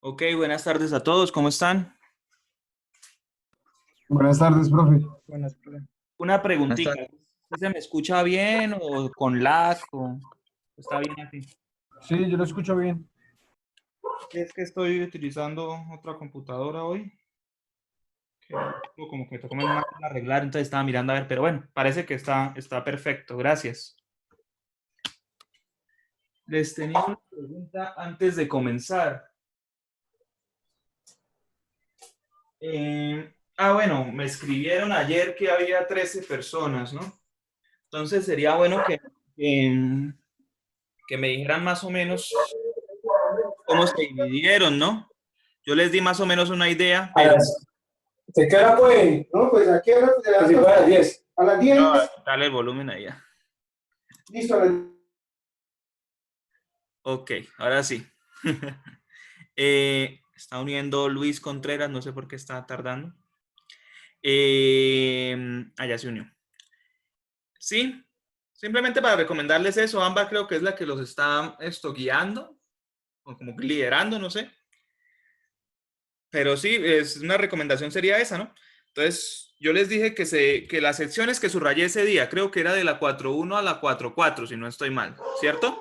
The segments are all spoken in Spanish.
Ok, buenas tardes a todos, ¿cómo están? Buenas tardes, profe. Una preguntita, ¿se me escucha bien o con lag o está bien así? Sí, yo lo escucho bien. Es que estoy utilizando otra computadora hoy, que como que me tocó más arreglar, entonces estaba mirando a ver, pero bueno, parece que está perfecto, gracias. Les tenía una pregunta antes de comenzar. Bueno, me escribieron ayer que había 13 personas, ¿no? Entonces sería bueno que me dijeran más o menos cómo se dividieron, ¿no? Yo les di más o menos una idea, pero... ¿De qué hora pueden? No, pues aquí a las 10. A las 10. No, dale el volumen ahí ya. Listo, a las... Ok, ahora sí. Está uniendo Luis Contreras, no sé por qué está tardando. Ya se unió. Sí, simplemente para recomendarles eso. Amba creo que es la que los está guiando, o como que liderando, no sé. Pero sí, es una recomendación sería esa, ¿no? Entonces, yo les dije que las secciones que subrayé ese día, creo que era de la 4.1 a la 4.4, si no estoy mal, ¿cierto?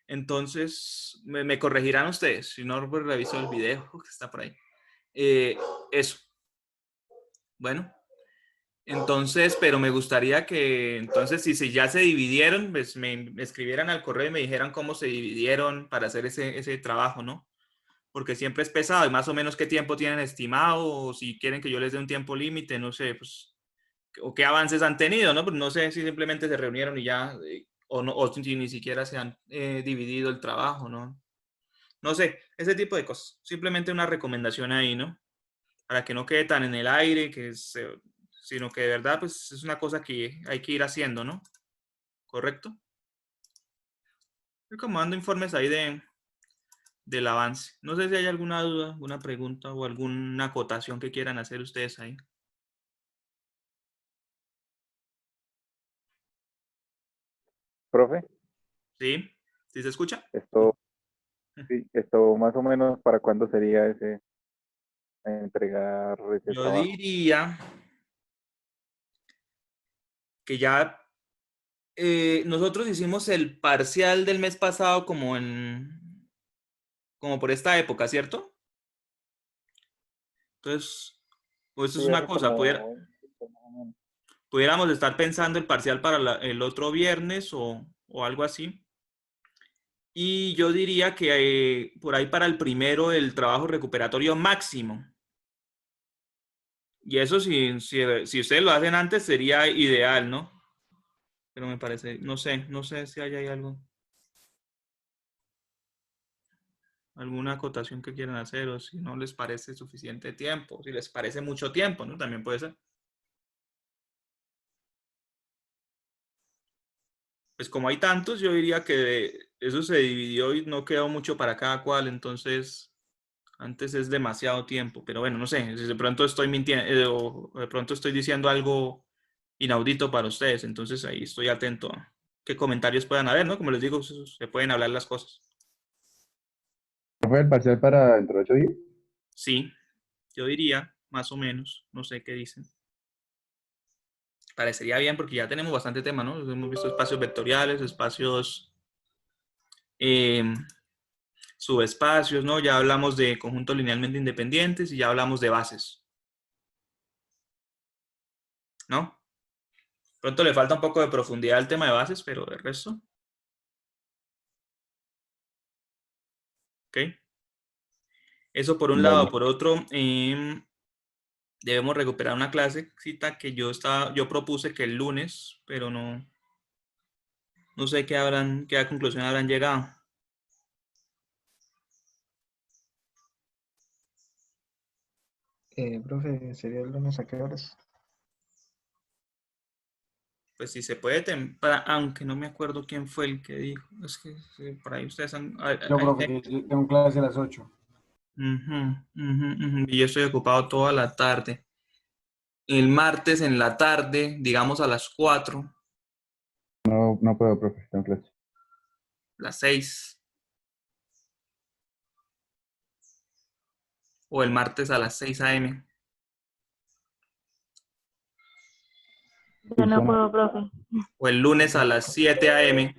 Entonces, me corregirán ustedes, si no, pues reviso el video que está por ahí. Eso. Bueno, entonces, pero me gustaría que, entonces, si ya se dividieron, pues me escribieran al correo y me dijeran cómo se dividieron para hacer ese trabajo, ¿no? Porque siempre es pesado y más o menos qué tiempo tienen estimado o si quieren que yo les dé un tiempo límite, no sé, pues, o qué avances han tenido, ¿no? Pues no sé si simplemente se reunieron y ya, o, no, o si ni siquiera se han dividido el trabajo, ¿no? No sé, ese tipo de cosas. Simplemente una recomendación ahí, ¿no? Para que no quede tan en el aire, sino que de verdad, pues es una cosa que hay que ir haciendo, ¿no? ¿Correcto? Estoy como dando informes ahí del avance. No sé si hay alguna duda, alguna pregunta o alguna acotación que quieran hacer ustedes ahí. Profe, ¿Sí? ¿Sí se escucha? esto más o menos para cuándo sería ese entregar ese Yo trabajo. diría que ya nosotros hicimos el parcial del mes pasado como por esta época, ¿cierto? Entonces, pues eso Sí, es una hace cosa, como más o menos. pudiéramos estar pensando el parcial para el otro viernes o algo así. Y yo diría que por ahí para el primero el trabajo recuperatorio máximo. Y eso si ustedes lo hacen antes sería ideal, ¿no? Pero me parece, no sé si hay ahí alguna acotación que quieran hacer o si no les parece suficiente tiempo, si les parece mucho tiempo, ¿no? También puede ser. Pues como hay tantos, yo diría que eso se dividió y no quedó mucho para cada cual, entonces antes es demasiado tiempo, pero bueno, no sé, si de pronto estoy mintiendo o de pronto estoy diciendo algo inaudito para ustedes, entonces ahí estoy atento a qué comentarios puedan haber, ¿no? Como les digo, se pueden hablar las cosas. ¿Fue el parcial para dentro de 8 días? Sí, yo diría, más o menos, no sé qué dicen. Parecería bien porque ya tenemos bastante tema, ¿no? Hemos visto espacios vectoriales, espacios eh, subespacios, ¿no? Ya hablamos de conjuntos linealmente independientes y ya hablamos de bases, ¿no? Pronto le falta un poco de profundidad al tema de bases, pero el resto, ¿ok? Eso por un lado. Vale. Por otro, debemos recuperar una clase cita que yo propuse que el lunes, pero no sé qué a conclusión habrán llegado. Profe, ¿sería el lunes a qué horas? pues si se puede temprano, aunque no me acuerdo quién fue el que dijo. Es que sí, por ahí ustedes han... Yo, profe, yo tengo clase a las 8. Y yo estoy ocupado toda la tarde. El martes en la tarde, digamos a las 4, No, no puedo, profe, tengo clase. las 6. O el martes a las 6 a.m. Yo no puedo, profe. O el lunes a las 7 a.m.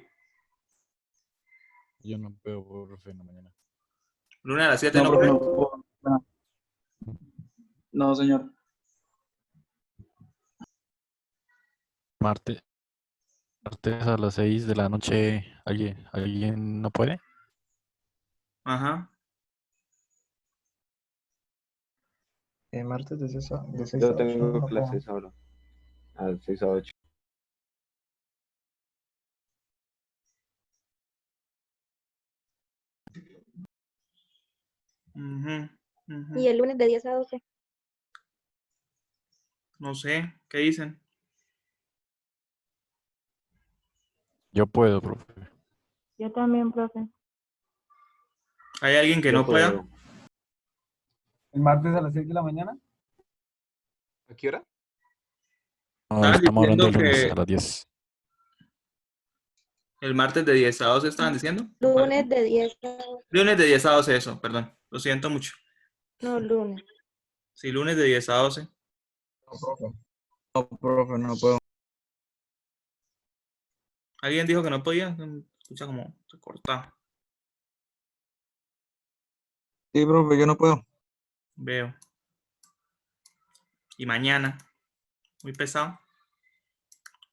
Yo no puedo, profe, en la mañana. Lunes a las 7 No, no profe, puede. no puedo. No, señor. Martes a las 6 de la noche, ¿alguien no puede? Ajá. Martes de 6 a Yo 8. tengo No puedo. clases ahora, a 6 a 8. Y el lunes de 10 a 12. No sé, ¿qué dicen? Yo puedo, profe. Yo también, profe. ¿Hay alguien que no pueda? ¿El martes a las 6 de la mañana? ¿A qué hora? No, Estaban estamos hablando diciendo del lunes que a las 10. el martes de 10 a 12 estaban diciendo. Lunes de 10 a 12. Lunes de 10 a 12, eso, perdón. Lo siento mucho. No, lunes. Sí, lunes de 10 a 12. No, profe. No, profe, no puedo. ¿Alguien dijo que no podía? Escucha como se corta. Sí, profe, yo no puedo. Veo. Y mañana. Muy pesado.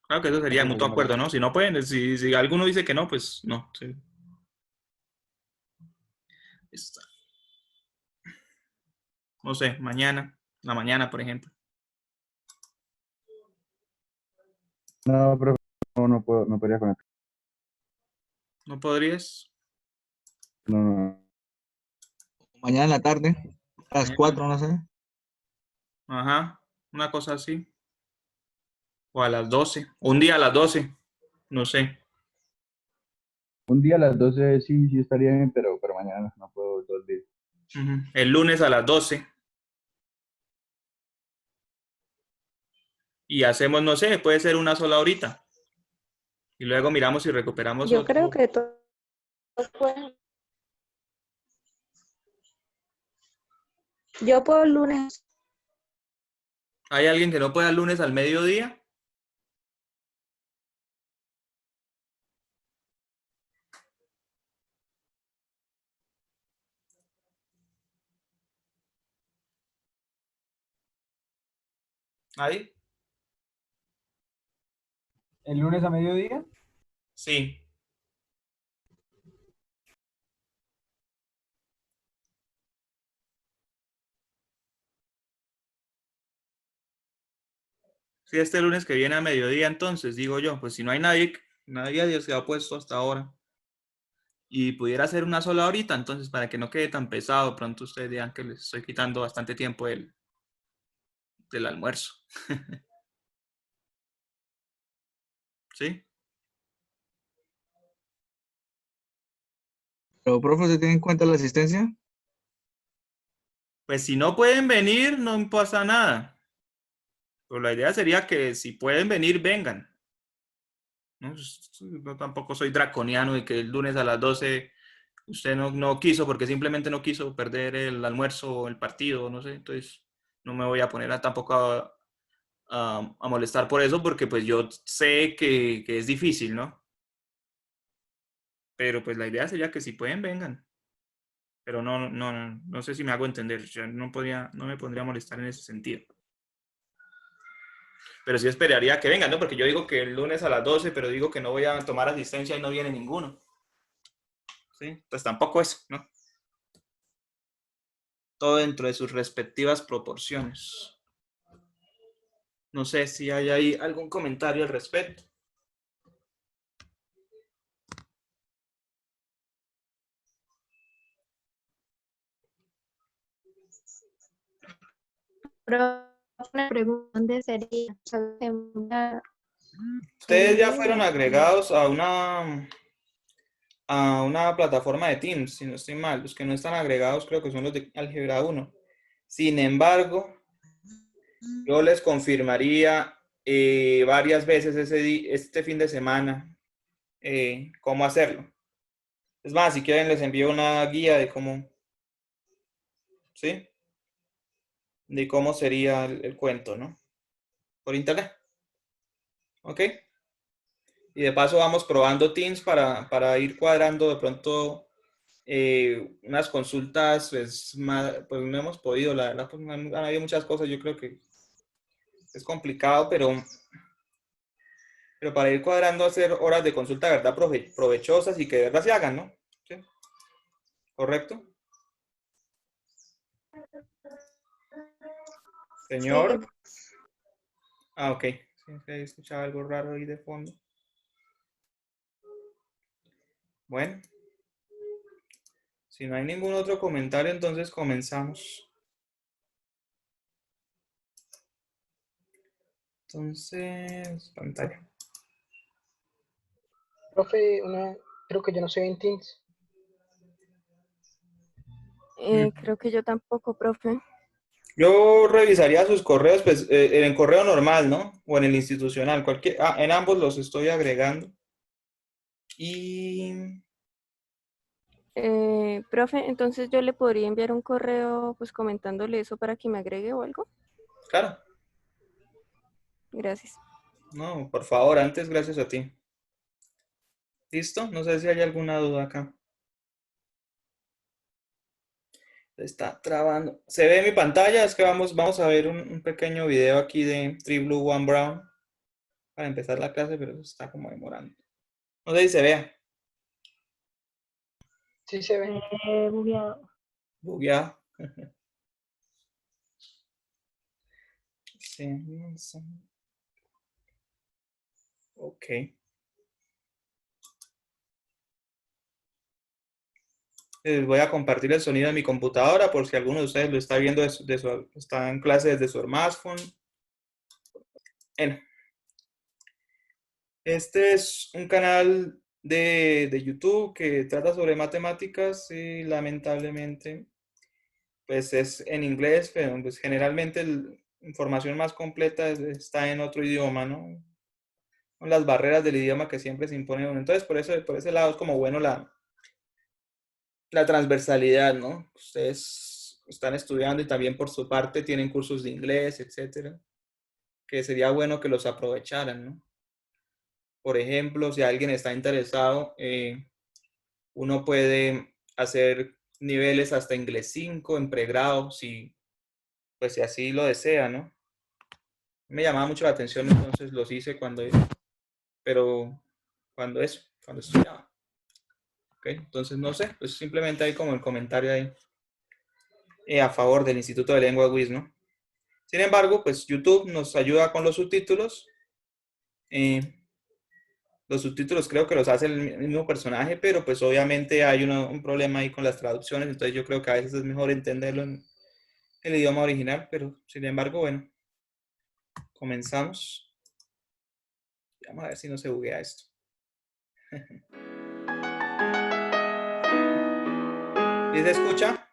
Claro que eso sería de mutuo acuerdo, ¿no? Si no pueden, si alguno dice que no, pues no. Sí. No sé, mañana. La mañana, por ejemplo. No, profe, no puedo, no podría conectar. ¿No podrías? No. Mañana en la tarde, a las Mañana. 4, no sé. Ajá. Una cosa así. O a las 12. Un día a las 12. No sé. Un día a las 12 sí estaría bien, pero mañana no puedo todo el día. El lunes a las 12. Y hacemos, no sé, puede ser una sola horita. Y luego miramos si recuperamos Yo otro. creo que todos pueden. Yo puedo el lunes. ¿Hay alguien que no pueda el lunes al mediodía? ¿Ahí? ¿El lunes a mediodía? Sí. Sí, este lunes que viene a mediodía, entonces, digo yo, pues si no hay nadie se ha puesto hasta ahora. Y pudiera hacer una sola horita, entonces, para que no quede tan pesado, pronto ustedes digan que les estoy quitando bastante tiempo del almuerzo. ¿Sí? Pero, profe, ¿se tiene en cuenta la asistencia? Pues si no pueden venir, no pasa nada. Pero la idea sería que si pueden venir, vengan. ¿No? Yo tampoco soy draconiano y que el lunes a las 12 usted no quiso porque simplemente no quiso perder el almuerzo o el partido, no sé. Entonces no me voy a poner tampoco a molestar por eso porque pues yo sé que es difícil, ¿no? Pero pues la idea sería que si pueden, vengan. Pero no sé si me hago entender. Yo no me pondría a molestar en ese sentido. Pero sí esperaría que vengan, ¿no? Porque yo digo que el lunes a las 12, pero digo que no voy a tomar asistencia y no viene ninguno. ¿Sí? Pues tampoco eso, ¿no? Todo dentro de sus respectivas proporciones. No sé si hay ahí algún comentario al respecto. Pero una pregunta, ¿dónde sería? Ustedes ya fueron agregados a una plataforma de Teams, si no estoy mal. Los que no están agregados creo que son los de Álgebra 1. Sin embargo, yo les confirmaría varias veces este fin de semana cómo hacerlo. Es más, si quieren les envío una guía de cómo, ¿sí? De cómo sería el cuento, ¿no? Por internet. ¿Ok? Y de paso vamos probando Teams para ir cuadrando de pronto unas consultas, pues no hemos podido, la verdad, pues, han habido muchas cosas, yo creo que es complicado, pero para ir cuadrando hacer horas de consulta de verdad provechosas y que de verdad se hagan, ¿no? ¿Sí? ¿Correcto? Señor. Ah, ok. Sí, escuchaba algo raro ahí de fondo. Bueno. Si no hay ningún otro comentario, entonces comenzamos. Entonces, pantalla. Profe, creo que yo no soy en Teams. Creo que yo tampoco, profe. Yo revisaría sus correos, pues, en el correo normal, ¿no? O en el institucional. En ambos los estoy agregando. Y... Profe, entonces yo le podría enviar un correo pues comentándole eso para que me agregue o algo. Claro. Gracias. No, por favor, antes gracias a ti. ¿Listo? No sé si hay alguna duda acá. Está trabando. ¿Se ve mi pantalla? Es que vamos a ver un pequeño video aquí de 3 Blue 1 Brown para empezar la clase, pero está como demorando. No sé si se vea. Sí se ve. Bugueado. Bugueado. Sí. Ok. Les voy a compartir el sonido de mi computadora por si alguno de ustedes lo está viendo, está en clase desde su smartphone. Bueno. Este es un canal de YouTube que trata sobre matemáticas y lamentablemente pues es en inglés, pero pues generalmente la información más completa está en otro idioma, ¿no? Con las barreras del idioma que siempre se imponen. Entonces por ese lado es como bueno la transversalidad, ¿no? Ustedes están estudiando y también por su parte tienen cursos de inglés, etcétera, que sería bueno que los aprovecharan, ¿no? Por ejemplo, si alguien está interesado, uno puede hacer niveles hasta inglés 5 en pregrado, si así lo desea, ¿no? Me llamaba mucho la atención, entonces los hice cuando estudiaba. ¿Okay? Entonces, no sé, pues simplemente hay como el comentario ahí a favor del Instituto de Lengua WIS, ¿no? Sin embargo, pues YouTube nos ayuda con los subtítulos. Los subtítulos creo que los hace el mismo personaje, pero pues obviamente hay un problema ahí con las traducciones, entonces yo creo que a veces es mejor entenderlo en el idioma original, pero sin embargo, bueno, comenzamos. Vamos a ver si no se buguea esto. ¿Sí se escucha?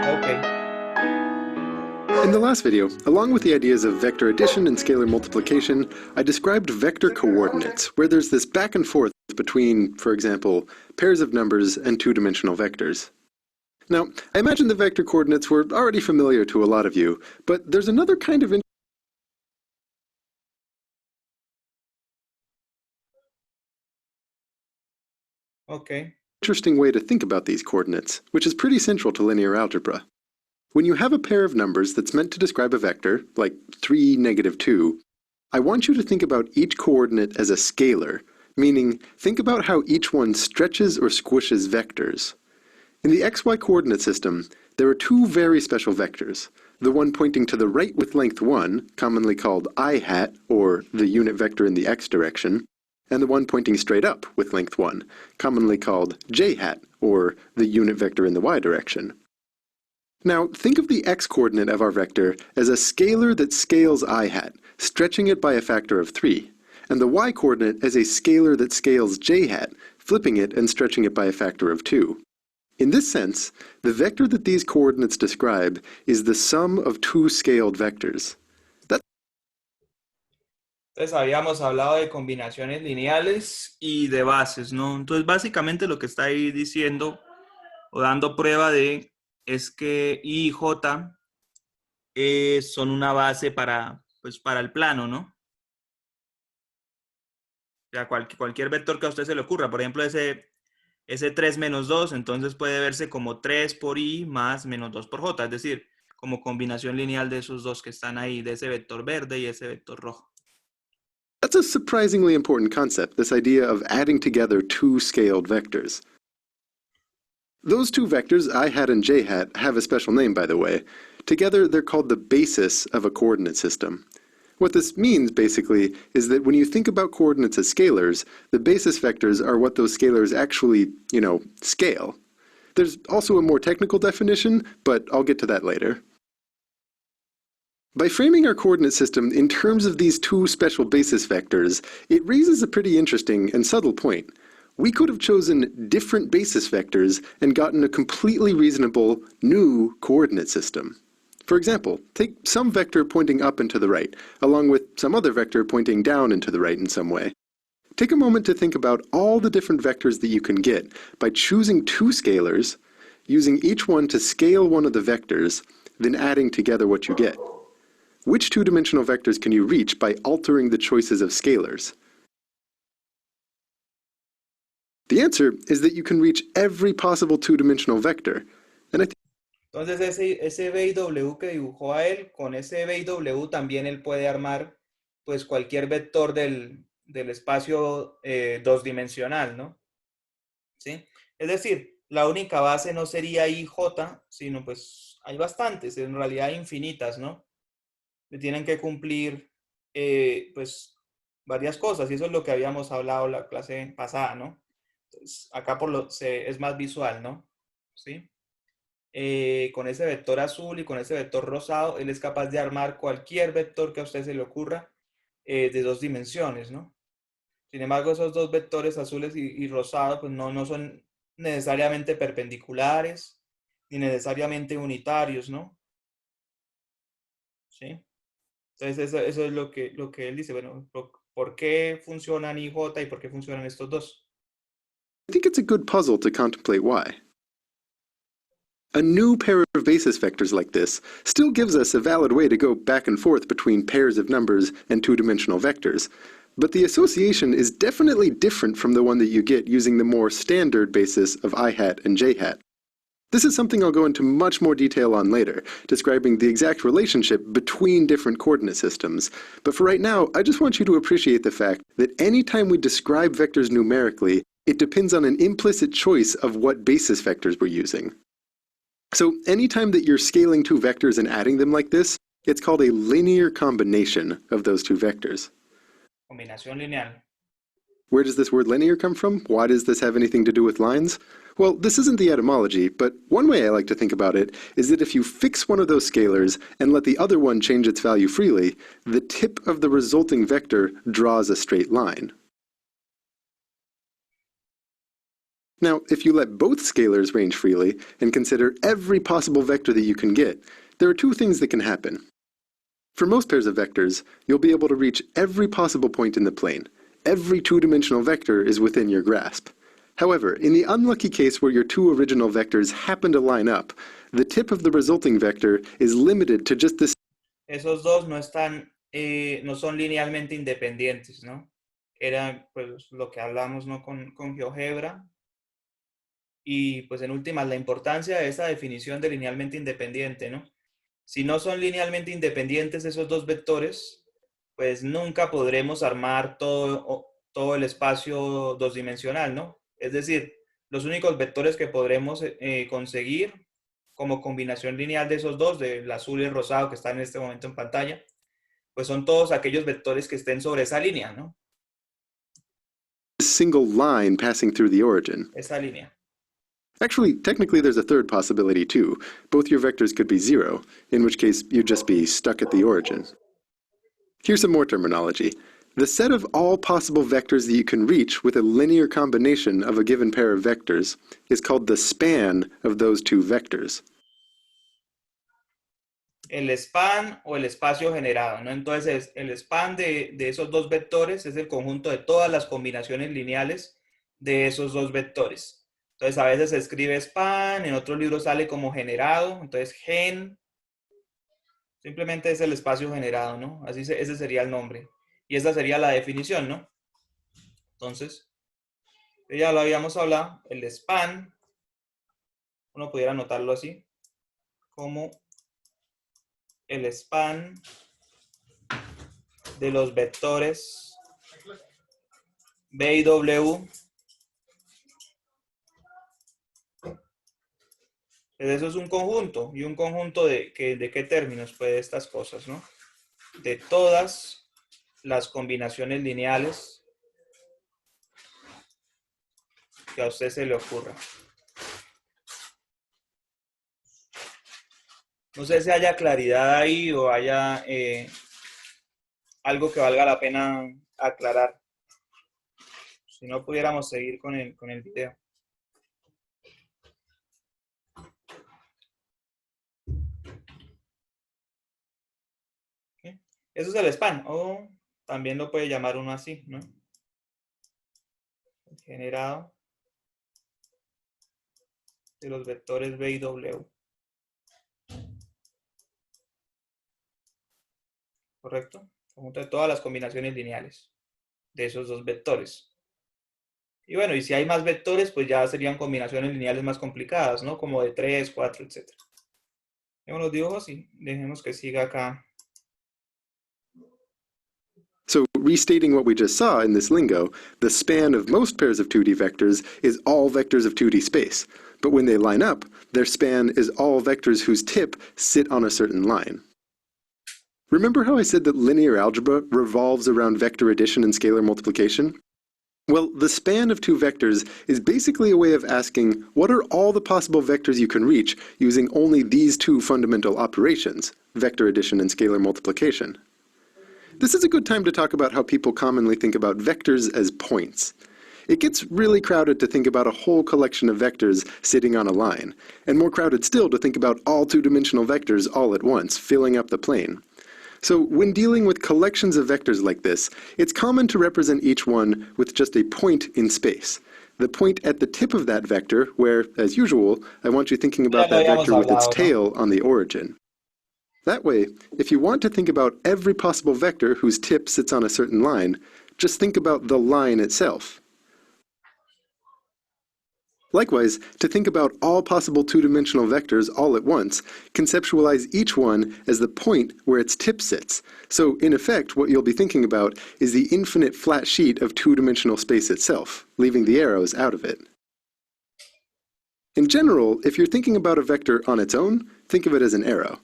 Ok. In the last video, along with the ideas of vector addition and scalar multiplication, I described vector coordinates, where there's this back and forth between, for example, pairs of numbers and two-dimensional vectors. Now, I imagine the vector coordinates were already familiar to a lot of you, but there's another kind of interesting way to think about these coordinates, which is pretty central to linear algebra. When you have a pair of numbers that's meant to describe a vector, like 3, -2, I want you to think about each coordinate as a scalar, meaning think about how each one stretches or squishes vectors. In the xy coordinate system, there are two very special vectors, the one pointing to the right with length 1, commonly called I hat, or the unit vector in the x direction, and the one pointing straight up with length 1, commonly called j hat, or the unit vector in the y direction. Now, think of the x-coordinate of our vector as a scalar that scales I hat, stretching it by a factor of 3, and the y-coordinate as a scalar that scales j hat, flipping it and stretching it by a factor of 2. In this sense, the vector that these coordinates describe is the sum of two scaled vectors. Entonces habíamos hablado de combinaciones lineales y de bases, ¿no? Entonces básicamente lo que está ahí diciendo o dando prueba de es que I y J son una base para, pues, para el plano, ¿no? O sea, cualquier vector que a usted se le ocurra, por ejemplo, ese 3 menos 2, entonces puede verse como 3 por I más menos 2 por J, es decir, como combinación lineal de esos dos que están ahí, de ese vector verde y ese vector rojo. That's a surprisingly important concept, this idea of adding together two scaled vectors. Those two vectors, I hat and j hat, have a special name, by the way. Together, they're called the basis of a coordinate system. What this means, basically, is that when you think about coordinates as scalars, the basis vectors are what those scalars actually, scale. There's also a more technical definition, but I'll get to that later. By framing our coordinate system in terms of these two special basis vectors, it raises a pretty interesting and subtle point. We could have chosen different basis vectors and gotten a completely reasonable, new coordinate system. For example, take some vector pointing up and to the right, along with some other vector pointing down and to the right in some way. Take a moment to think about all the different vectors that you can get by choosing two scalars, using each one to scale one of the vectors, then adding together what you get. Which two-dimensional vectors can you reach by altering the choices of scalars? The answer is that you can reach every possible two-dimensional vector. And Entonces ese B y W que dibujó a él, con ese B y W también él puede armar pues cualquier vector del espacio dos-dimensional, ¿no? ¿Sí? Es decir, la única base no sería I, J, sino pues hay bastantes, en realidad infinitas, ¿no? Que tienen que cumplir pues varias cosas, y eso es lo que habíamos hablado la clase pasada, ¿no? Entonces, acá es más visual, ¿no? ¿Sí? Con ese vector azul y con ese vector rosado, él es capaz de armar cualquier vector que a usted se le ocurra de dos dimensiones, ¿no? Sin embargo, esos dos vectores azules y rosado pues no son necesariamente perpendiculares ni necesariamente unitarios, ¿no? ¿Sí? Entonces eso es lo que él dice, bueno, ¿por qué funcionan I, J y por qué funcionan estos dos? I think it's a good puzzle to contemplate why. A new pair of basis vectors like this still gives us a valid way to go back and forth between pairs of numbers and two-dimensional vectors, but the association is definitely different from the one that you get using the more standard basis of I hat and j hat. This is something I'll go into much more detail on later, describing the exact relationship between different coordinate systems. But for right now, I just want you to appreciate the fact that anytime we describe vectors numerically, it depends on an implicit choice of what basis vectors we're using. So anytime that you're scaling two vectors and adding them like this, it's called a linear combination of those two vectors. Combinación lineal. Where does this word linear come from? Why does this have anything to do with lines? Well, this isn't the etymology, but one way I like to think about it is that if you fix one of those scalars and let the other one change its value freely, the tip of the resulting vector draws a straight line. Now, if you let both scalars range freely and consider every possible vector that you can get, there are two things that can happen. For most pairs of vectors, you'll be able to reach every possible point in the plane. Every two-dimensional vector is within your grasp. However, in the unlucky case where your two original vectors happen to line up, the tip of the resulting vector is limited to just this. Esos dos no son linealmente independientes, ¿no? Era pues lo que hablamos, ¿no? con GeoGebra. Y pues en últimas, la importancia de esa definición de linealmente independiente, ¿no? Si no son linealmente independientes esos dos vectores, pues nunca podremos armar todo el espacio dos-dimensional, ¿no? Es decir, los únicos vectores que podremos conseguir como combinación lineal de esos dos, del azul y el rosado que están en este momento en pantalla, pues son todos aquellos vectores que estén sobre esa línea, ¿no? Single line passing through the origin. Esa línea. Actually, technically there's a third possibility too. Both your vectors could be 0, in which case you'd just be stuck at the origin. Here's some more terminology. The set of all possible vectors that you can reach with a linear combination of a given pair of vectors is called the span of those two vectors. El span o el espacio generado, ¿no? Entonces, el span de esos dos vectores es el conjunto de todas las combinaciones lineales de esos dos vectores. Entonces, a veces se escribe span, en otros libros sale como generado, entonces gen, simplemente es el espacio generado, ¿no? Así ese sería el nombre. Y esa sería la definición, ¿no? Entonces, ya lo habíamos hablado, el span, uno pudiera anotarlo así, como el span de los vectores B y W. Eso es un conjunto. ¿Y un conjunto de qué términos? Pues de estas cosas, ¿no? De todas las combinaciones lineales que a usted se le ocurra. No sé si haya claridad ahí o haya algo que valga la pena aclarar. Si no, pudiéramos seguir con el video. ¿Okay? Eso es el span, o también lo puede llamar uno así, ¿no? El generado de los vectores B y W. ¿Correcto? Conjunto de todas las combinaciones lineales de esos dos vectores. Y bueno, y si hay más vectores, pues ya serían combinaciones lineales más complicadas, ¿no? Como de 3, 4, etc. Vemos los dibujos y dejemos que siga acá. So, restating what we just saw in this lingo, the span of most pairs of 2D vectors is all vectors of 2D space. But when they line up, their span is all vectors whose tip sit on a certain line. Remember how I said that linear algebra revolves around vector addition and scalar multiplication? Well, the span of two vectors is basically a way of asking, what are all the possible vectors you can reach using only these two fundamental operations, vector addition and scalar multiplication? This is a good time to talk about how people commonly think about vectors as points. It gets really crowded to think about a whole collection of vectors sitting on a line, and more crowded still to think about all two-dimensional vectors all at once, filling up the plane. So when dealing with collections of vectors like this, it's common to represent each one with just a point in space. The point at the tip of that vector, where, as usual, I want you thinking about that vector with its tail on the origin. That way, if you want to think about every possible vector whose tip sits on a certain line, just think about the line itself. Likewise, to think about all possible two-dimensional vectors all at once, conceptualize each one as the point where its tip sits. So, in effect, what you'll be thinking about is the infinite flat sheet of two-dimensional space itself, leaving the arrows out of it. In general, if you're thinking about a vector on its own, think of it as an arrow.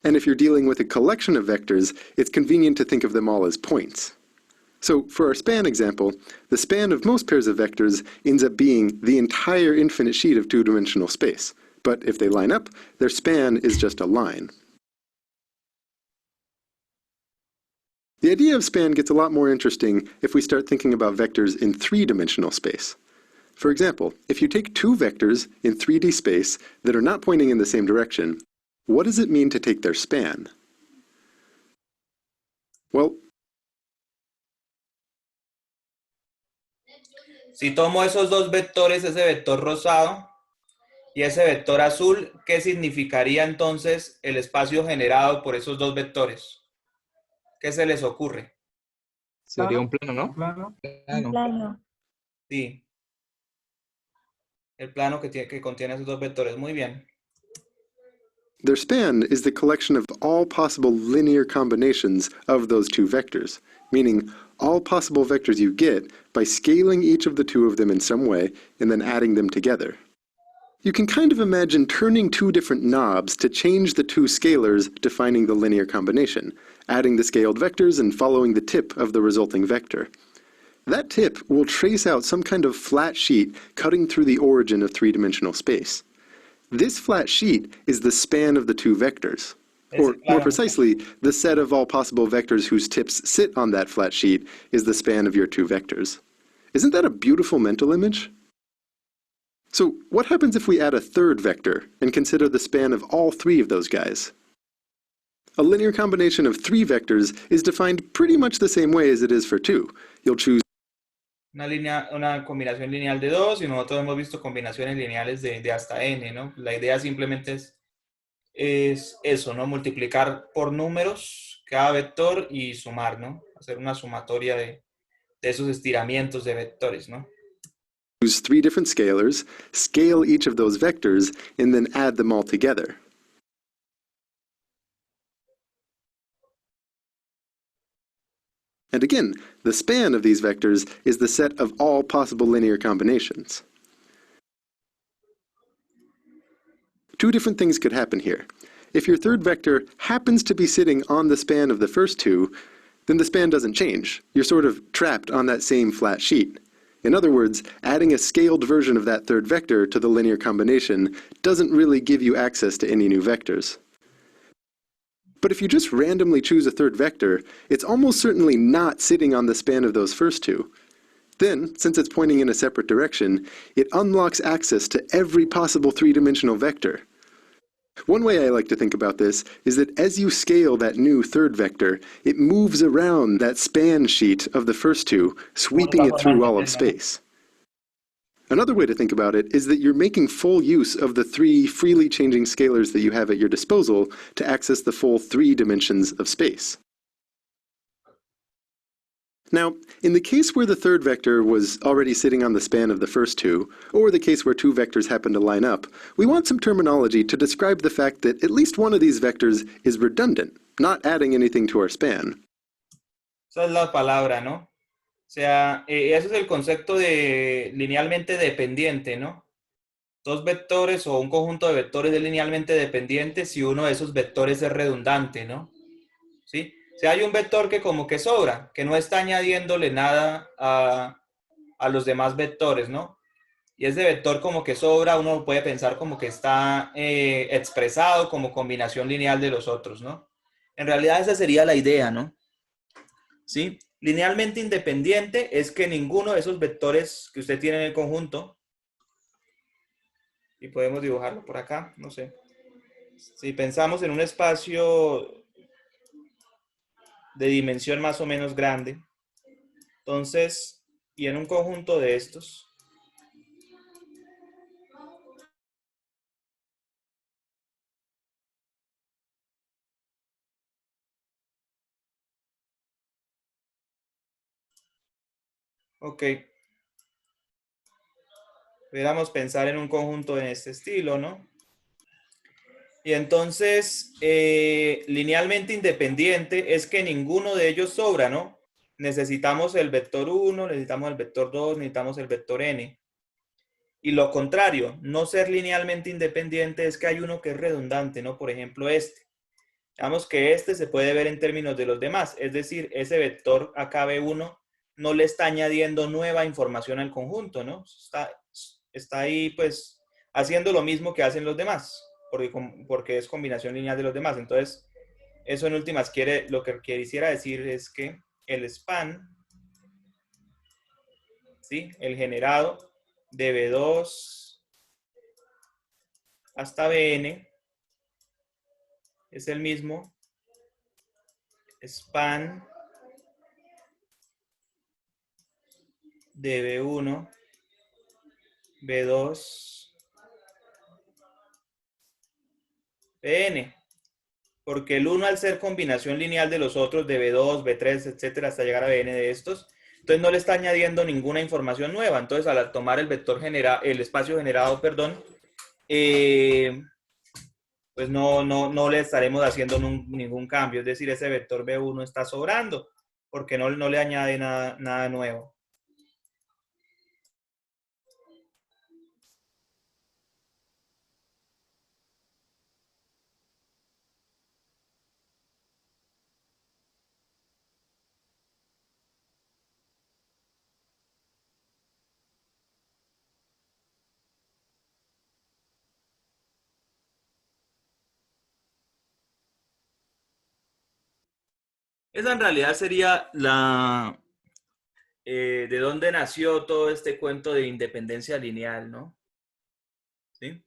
And if you're dealing with a collection of vectors, it's convenient to think of them all as points. So, for our span example, the span of most pairs of vectors ends up being the entire infinite sheet of two-dimensional space. But if they line up, their span is just a line. The idea of span gets a lot more interesting if we start thinking about vectors in three-dimensional space. For example, if you take two vectors in 3D space that are not pointing in the same direction, what does it mean to take their span? Well, si tomo esos dos vectores, ese vector rosado y ese vector azul, ¿qué significaría entonces el espacio generado por esos dos vectores? ¿Qué se les ocurre? Sería un plano, ¿no? Plano. Plano. Sí. El plano que contiene esos dos vectores. Muy bien. Their span is the collection of all possible linear combinations of those two vectors, meaning all possible vectors you get by scaling each of the two of them in some way and then adding them together. You can kind of imagine turning two different knobs to change the two scalars defining the linear combination, adding the scaled vectors and following the tip of the resulting vector. that tip will trace out some kind of flat sheet cutting through the origin of three-dimensional space. This flat sheet is the span of the two vectors. Or, more precisely, the set of all possible vectors whose tips sit on that flat sheet is the span of your two vectors. Isn't that a beautiful mental image? So what happens if we add a third vector and consider the span of all three of those guys? A linear combination of three vectors is defined pretty much the same way as it is for two. You'll choose una combinación lineal de dos, y nosotros hemos visto combinaciones lineales de hasta n, ¿no? La idea simplemente es eso, ¿no? Multiplicar por números cada vector y sumar, ¿no? Hacer una sumatoria de esos estiramientos de vectores, ¿no? Use three different scalars, scale each of those vectors, and then add them all together. And again, the span of these vectors is the set of all possible linear combinations. Two different things could happen here. If your third vector happens to be sitting on the span of the first two, then the span doesn't change. You're sort of trapped on that same flat sheet. In other words, adding a scaled version of that third vector to the linear combination doesn't really give you access to any new vectors. But if you just randomly choose a third vector, it's almost certainly not sitting on the span of those first two. Then, since it's pointing in a separate direction, it unlocks access to every possible three-dimensional vector. One way I like to think about this is that as you scale that new third vector, it moves around that span sheet of the first two, sweeping it through all of space. Another way to think about it is that you're making full use of the three freely changing scalars that you have at your disposal to access the full 3 dimensions of space. Now, in the case where the third vector was already sitting on the span of the first two, or the case where two vectors happen to line up, we want some terminology to describe the fact that at least one of these vectors is redundant, not adding anything to our span. Esa es la palabra, ¿no? O sea, ese es el concepto de linealmente dependiente, ¿no? Dos vectores o un conjunto de vectores es linealmente dependiente si uno de esos vectores es redundante, ¿no? ¿Sí? O sea, hay un vector que como que sobra, que no está añadiéndole nada a los demás vectores, ¿no? Y ese vector como que sobra, uno puede pensar como que está expresado como combinación lineal de los otros, ¿no? En realidad esa sería la idea, ¿no? ¿Sí? Linealmente independiente es que ninguno de esos vectores que usted tiene en el conjunto, y podemos dibujarlo por acá, no sé. Si pensamos en un espacio de dimensión más o menos grande, entonces, y en un conjunto de estos, ok, pudiéramos pensar en un conjunto de este estilo, ¿no? Y entonces, linealmente independiente es que ninguno de ellos sobra, ¿no? Necesitamos el vector 1, necesitamos el vector 2, necesitamos el vector n. Y lo contrario, no ser linealmente independiente es que hay uno que es redundante, ¿no? Por ejemplo, este. Digamos que este se puede ver en términos de los demás, es decir, ese vector acá B1 no le está añadiendo nueva información al conjunto, ¿no? Está ahí, pues, haciendo lo mismo que hacen los demás, porque es combinación lineal de los demás. Entonces, eso en últimas lo que quisiera decir es que el span, ¿sí? El generado de B2 hasta Bn es el mismo span de B1, B2, Bn. Porque el 1 al ser combinación lineal de los otros de B2, B3, etcétera, hasta llegar a Bn de estos, entonces no le está añadiendo ninguna información nueva. Entonces al tomar el vector el espacio generado, perdón, pues no le estaremos haciendo ningún cambio. Es decir, ese vector B1 está sobrando porque no le añade nada nuevo. Esa en realidad sería la... de dónde nació todo este cuento de independencia lineal, ¿no? ¿Sí?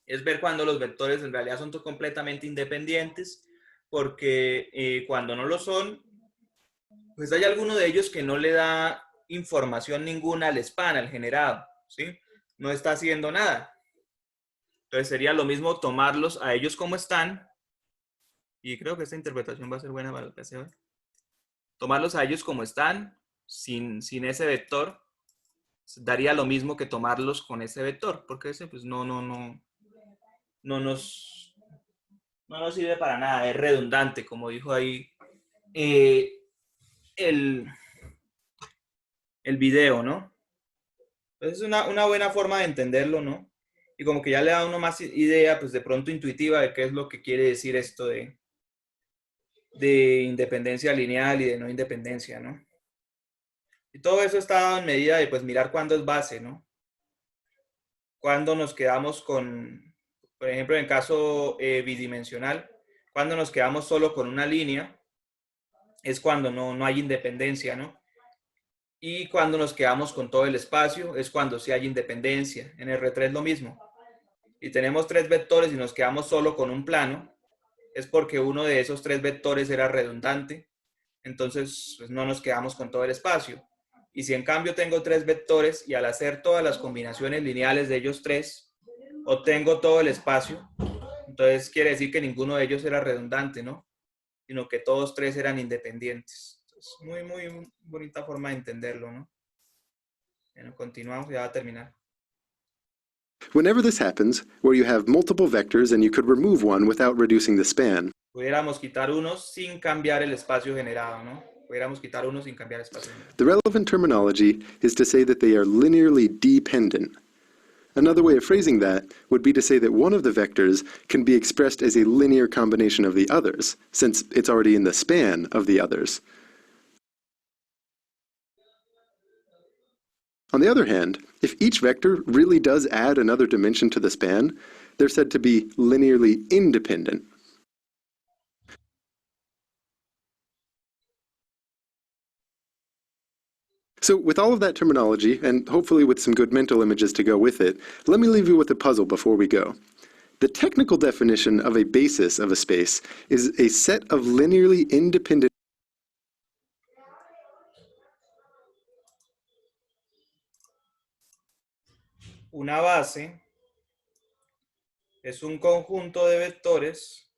Es ver cuando los vectores en realidad son completamente independientes, porque cuando no lo son, pues hay alguno de ellos que no le da información ninguna al span, al generado, ¿sí? No está haciendo nada. Entonces sería lo mismo tomarlos a ellos como están, y creo que esta interpretación va a ser buena para el PC. Tomarlos a ellos como están, sin ese vector, daría lo mismo que tomarlos con ese vector, porque ese pues no nos sirve para nada, es redundante, como dijo ahí el video, ¿no? Entonces es una buena forma de entenderlo, ¿no? Y como que ya le da a uno más idea, pues de pronto intuitiva, de qué es lo que quiere decir esto de independencia lineal y de no independencia, ¿no? Y todo eso está dado en medida de pues mirar cuándo es base, ¿no? Cuando nos quedamos con, por ejemplo, en caso bidimensional, cuando nos quedamos solo con una línea, es cuando no hay independencia, ¿no? Y cuando nos quedamos con todo el espacio, es cuando sí hay independencia. En R3 lo mismo. Y tenemos 3 vectores y nos quedamos solo con un plano, es porque uno de esos 3 vectores era redundante, entonces pues, no nos quedamos con todo el espacio. Y si en cambio tengo 3 vectores y al hacer todas las combinaciones lineales de ellos 3, obtengo todo el espacio, entonces quiere decir que ninguno de ellos era redundante, ¿no? Sino que todos 3 eran independientes. Entonces, muy bonita forma de entenderlo, ¿no? Bueno, continuamos, ya va a terminar. Whenever this happens, where you have multiple vectors and you could remove one without reducing the span, Pudiéramos quitar unos sin cambiar el espacio generado, ¿no? Pudiéramos quitar unos sin cambiar el espacio generado. the relevant terminology is to say that they are linearly dependent. Another way of phrasing that would be to say that one of the vectors can be expressed as a linear combination of the others, since it's already in the span of the others. On the other hand, if each vector really does add another dimension to the span, they're said to be linearly independent. So with all of that terminology, and hopefully with some good mental images to go with it, let me leave you with a puzzle before we go. The technical definition of a basis of a space is a set of linearly independent Una base es un conjunto de vectores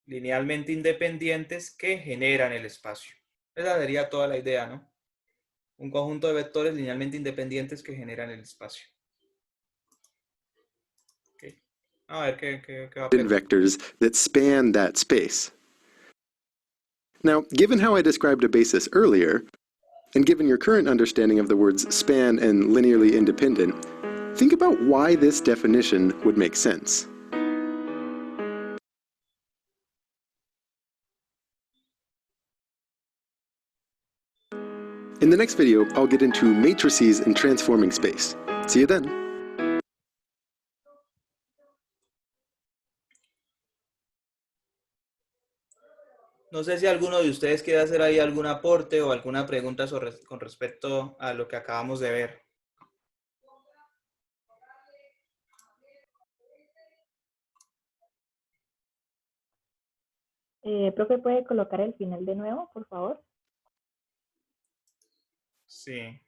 linealmente independientes que generan el espacio. Esa sería toda la idea, ¿no? Un conjunto de vectores linealmente independientes que generan el espacio. Okay. A ver qué va a hacer. vectors that span that space. Now, given how I described a basis earlier, and given your current understanding of the words span and linearly independent, think about why this definition would make sense. In the next video, I'll get into matrices and transforming space. See you then. No sé si alguno de ustedes quiere hacer ahí algún aporte o alguna pregunta con respecto a lo que acabamos de ver. Profe, ¿puede colocar el final de nuevo, por favor? Sí.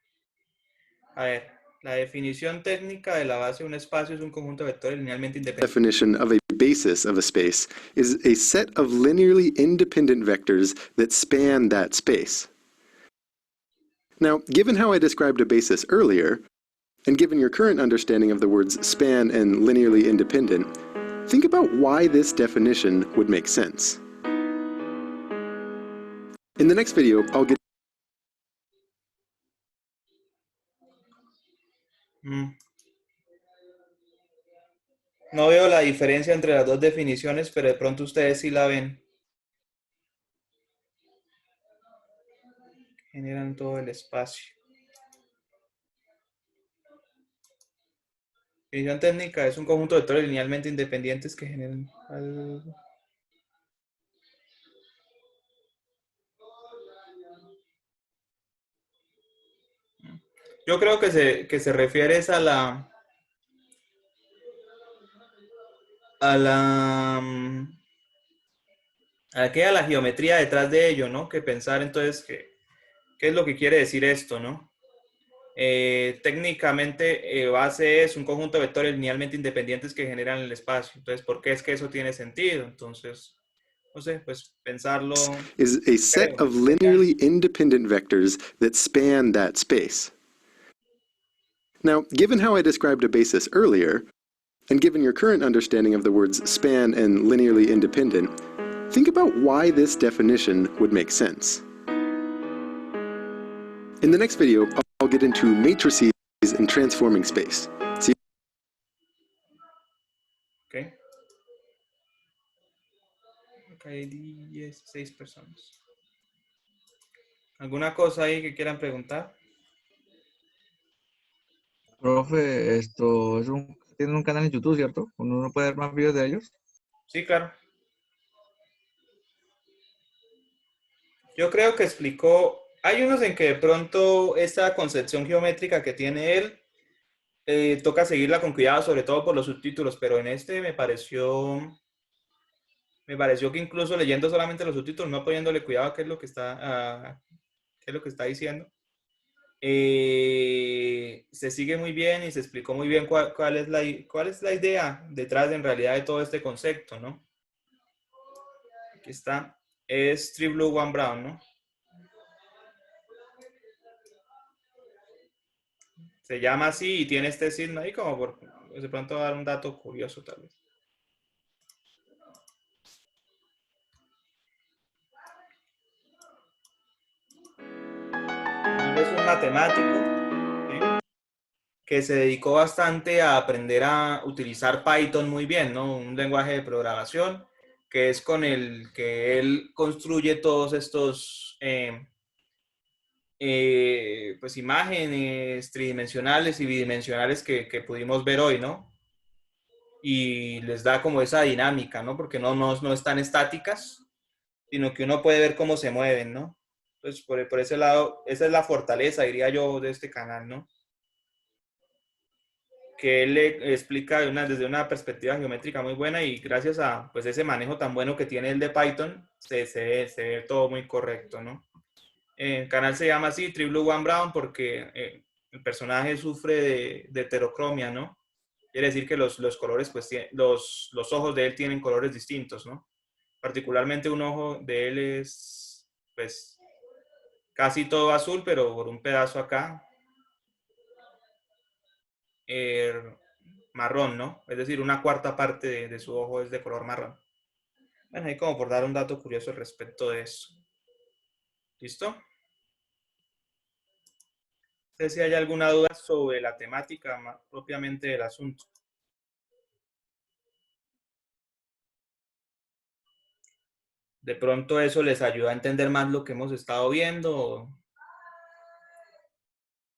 A ver, la definición técnica de la base de un espacio es un conjunto de vectores linealmente independientes. Definition of a basis of a space is a set of linearly independent vectors that span that space. Now, given how I described a basis earlier, and given your current understanding of the words span and linearly independent, think about why this definition would make sense. In the next video, I'll get No veo la diferencia entre las dos definiciones, pero de pronto ustedes sí la ven. Generan todo el espacio. Definición técnica es un conjunto de vectores linealmente independientes que generan algo. Yo creo que se refiere es a a la geometría detrás de ello, ¿no? Que pensar entonces qué es lo que quiere decir esto, ¿no? Técnicamente, base es un conjunto de vectores linealmente independientes que generan el espacio. Entonces, ¿por qué es que eso tiene sentido? Entonces, no sé, pues pensarlo. Is a set of linearly independent vectors that span that space. Now, given how I described a basis earlier, and given your current understanding of the words span and linearly independent, think about why this definition would make sense. In the next video, I'll get into matrices and transforming space. See? Ok. Acá hay 16 personas. ¿Alguna cosa ahí que quieran preguntar? Profe, esto tienen un canal en YouTube, ¿cierto? ¿Uno no puede ver más videos de ellos? Sí, claro. Yo creo que explicó, hay unos en que de pronto esta concepción geométrica que tiene él, toca seguirla con cuidado, sobre todo por los subtítulos, pero en este me pareció que incluso leyendo solamente los subtítulos, no poniéndole cuidado a qué es lo que está diciendo, se sigue muy bien y se explicó muy bien cuál es la idea detrás en realidad de todo este concepto, ¿no? Aquí está, es Three Blue, One Brown, ¿no? Se llama así y tiene este signo ahí como por de pronto dar un dato curioso tal vez. Es un matemático, ¿sí?, que se dedicó bastante a aprender a utilizar Python muy bien, ¿no? Un lenguaje de programación que es con el que él construye todos estos pues imágenes tridimensionales y bidimensionales que pudimos ver hoy, ¿no? Y les da como esa dinámica, ¿no? Porque no están estáticas, sino que uno puede ver cómo se mueven, ¿no? Entonces, por ese lado, esa es la fortaleza, diría yo, de este canal, ¿no? Que él le explica desde una perspectiva geométrica muy buena y gracias a pues, ese manejo tan bueno que tiene el de Python, se ve todo muy correcto, ¿no? El canal se llama así, Three Blue, One Brown, porque el personaje sufre de heterocromia, ¿no? Quiere decir que los colores, pues, los ojos de él tienen colores distintos, ¿no? Particularmente un ojo de él es, pues, casi todo azul, pero por un pedazo acá, marrón, ¿no? Es decir, una cuarta parte de su ojo es de color marrón. Bueno, ahí como por dar un dato curioso respecto de eso. ¿Listo? No sé si hay alguna duda sobre la temática propiamente del asunto. De pronto eso les ayuda a entender más lo que hemos estado viendo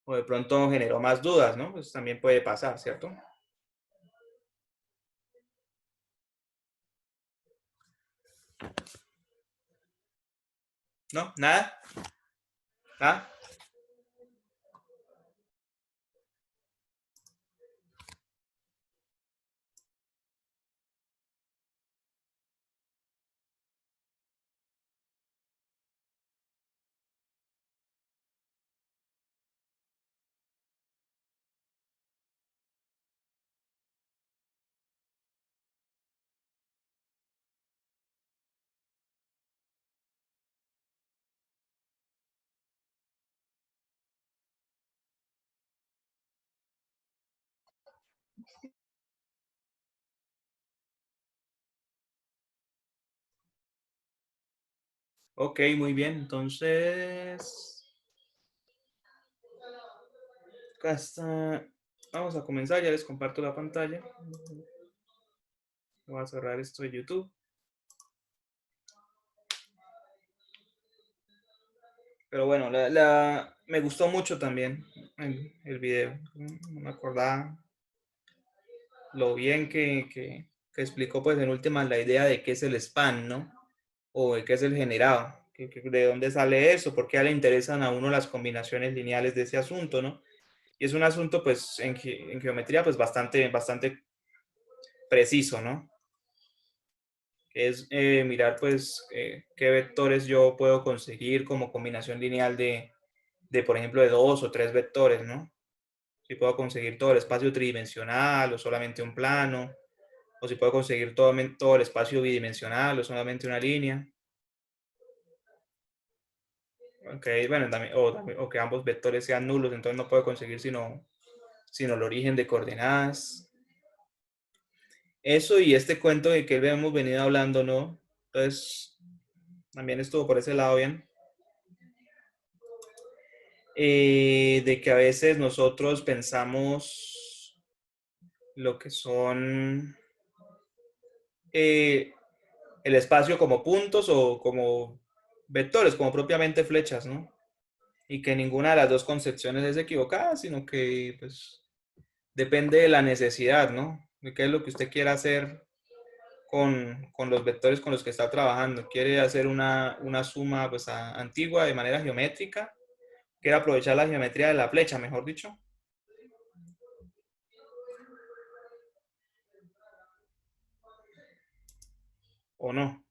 o de pronto generó más dudas, ¿no? Pues también puede pasar, ¿cierto? ¿No? ¿Nada? ¿Ah? Ok, muy bien. Entonces, acá está. Vamos a comenzar. Ya les comparto la pantalla. Voy a cerrar esto de YouTube. Pero bueno, me gustó mucho también el video. No me acordaba lo bien que explicó, pues, en últimas la idea de qué es el span, ¿no? O de qué es el generado. De dónde sale eso, por qué le interesan a uno las combinaciones lineales de ese asunto, ¿no? Y es un asunto, pues, en geometría, pues, bastante preciso, ¿no? Es mirar, pues, qué vectores yo puedo conseguir como combinación lineal de, por ejemplo, de 2 o 3 vectores, ¿no? Si puedo conseguir todo el espacio tridimensional o solamente un plano, o si puedo conseguir todo el espacio bidimensional o solamente una línea. Ok, bueno, o que ambos vectores sean nulos, entonces no puedo conseguir sino el origen de coordenadas. Eso y este cuento de que hemos venido hablando, ¿no? Entonces, también estuvo por ese lado bien. De que a veces nosotros pensamos lo que son el espacio como puntos o como vectores, como propiamente flechas, ¿no? Y que ninguna de las dos concepciones es equivocada, sino que pues depende de la necesidad, ¿no? De qué es lo que usted quiera hacer con los vectores con los que está trabajando. ¿Quiere hacer una suma pues, antigua de manera geométrica? ¿Quiere aprovechar la geometría de la flecha, mejor dicho? ¿O no?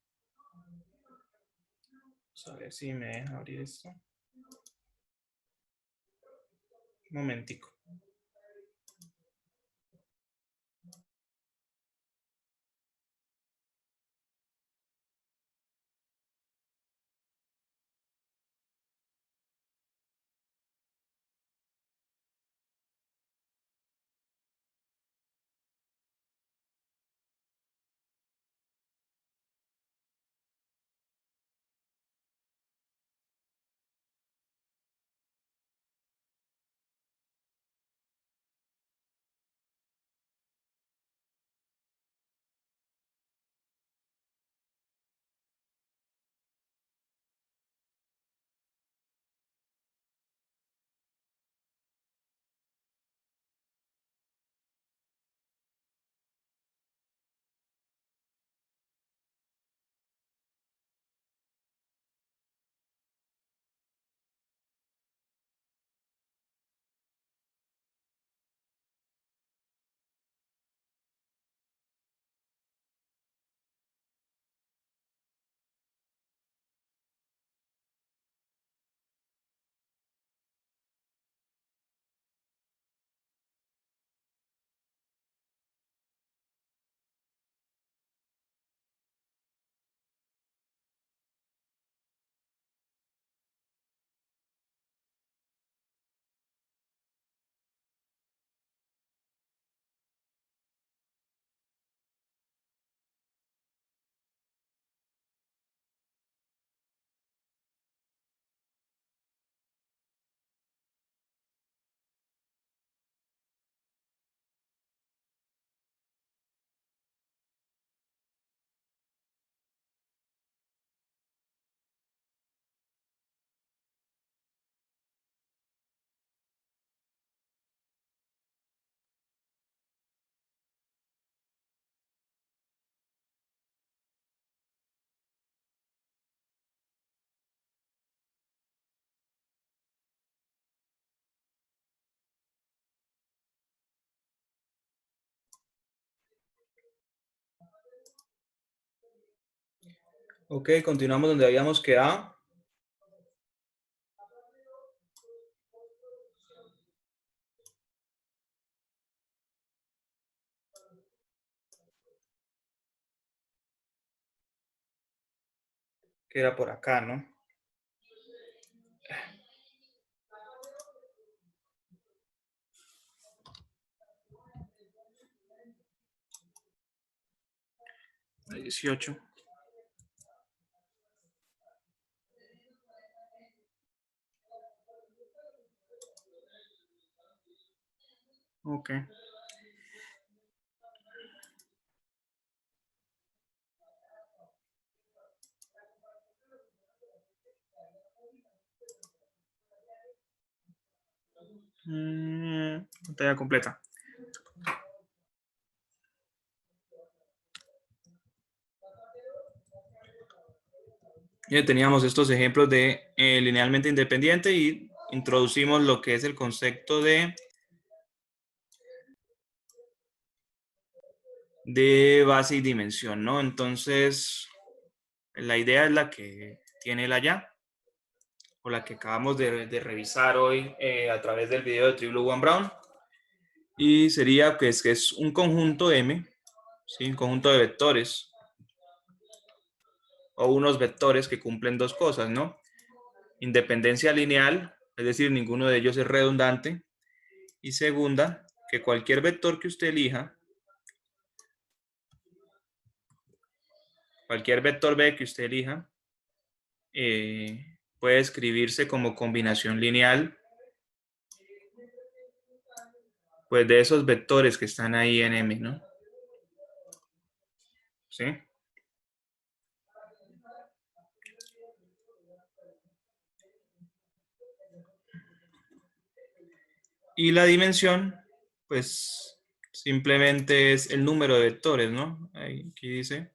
Vamos a ver si me deja abrir esto. Un momentico. Ok, continuamos donde habíamos quedado. Que era por acá, ¿no? La 18. Ok. Pantalla completa. Ya teníamos estos ejemplos de linealmente independiente y introducimos lo que es el concepto de de base y dimensión, ¿no? Entonces, la idea es la que tiene él allá, o la que acabamos de revisar hoy a través del video de True Blue One Brown. Y sería que es un conjunto M, ¿sí? Un conjunto de vectores, o unos vectores que cumplen dos cosas, ¿no? Independencia lineal, es decir, ninguno de ellos es redundante. Y segunda, que cualquier vector que usted elija, cualquier vector B que usted elija, puede escribirse como combinación lineal, pues de esos vectores que están ahí en M, ¿no? ¿Sí? Y la dimensión, pues simplemente es el número de vectores, ¿no? Aquí dice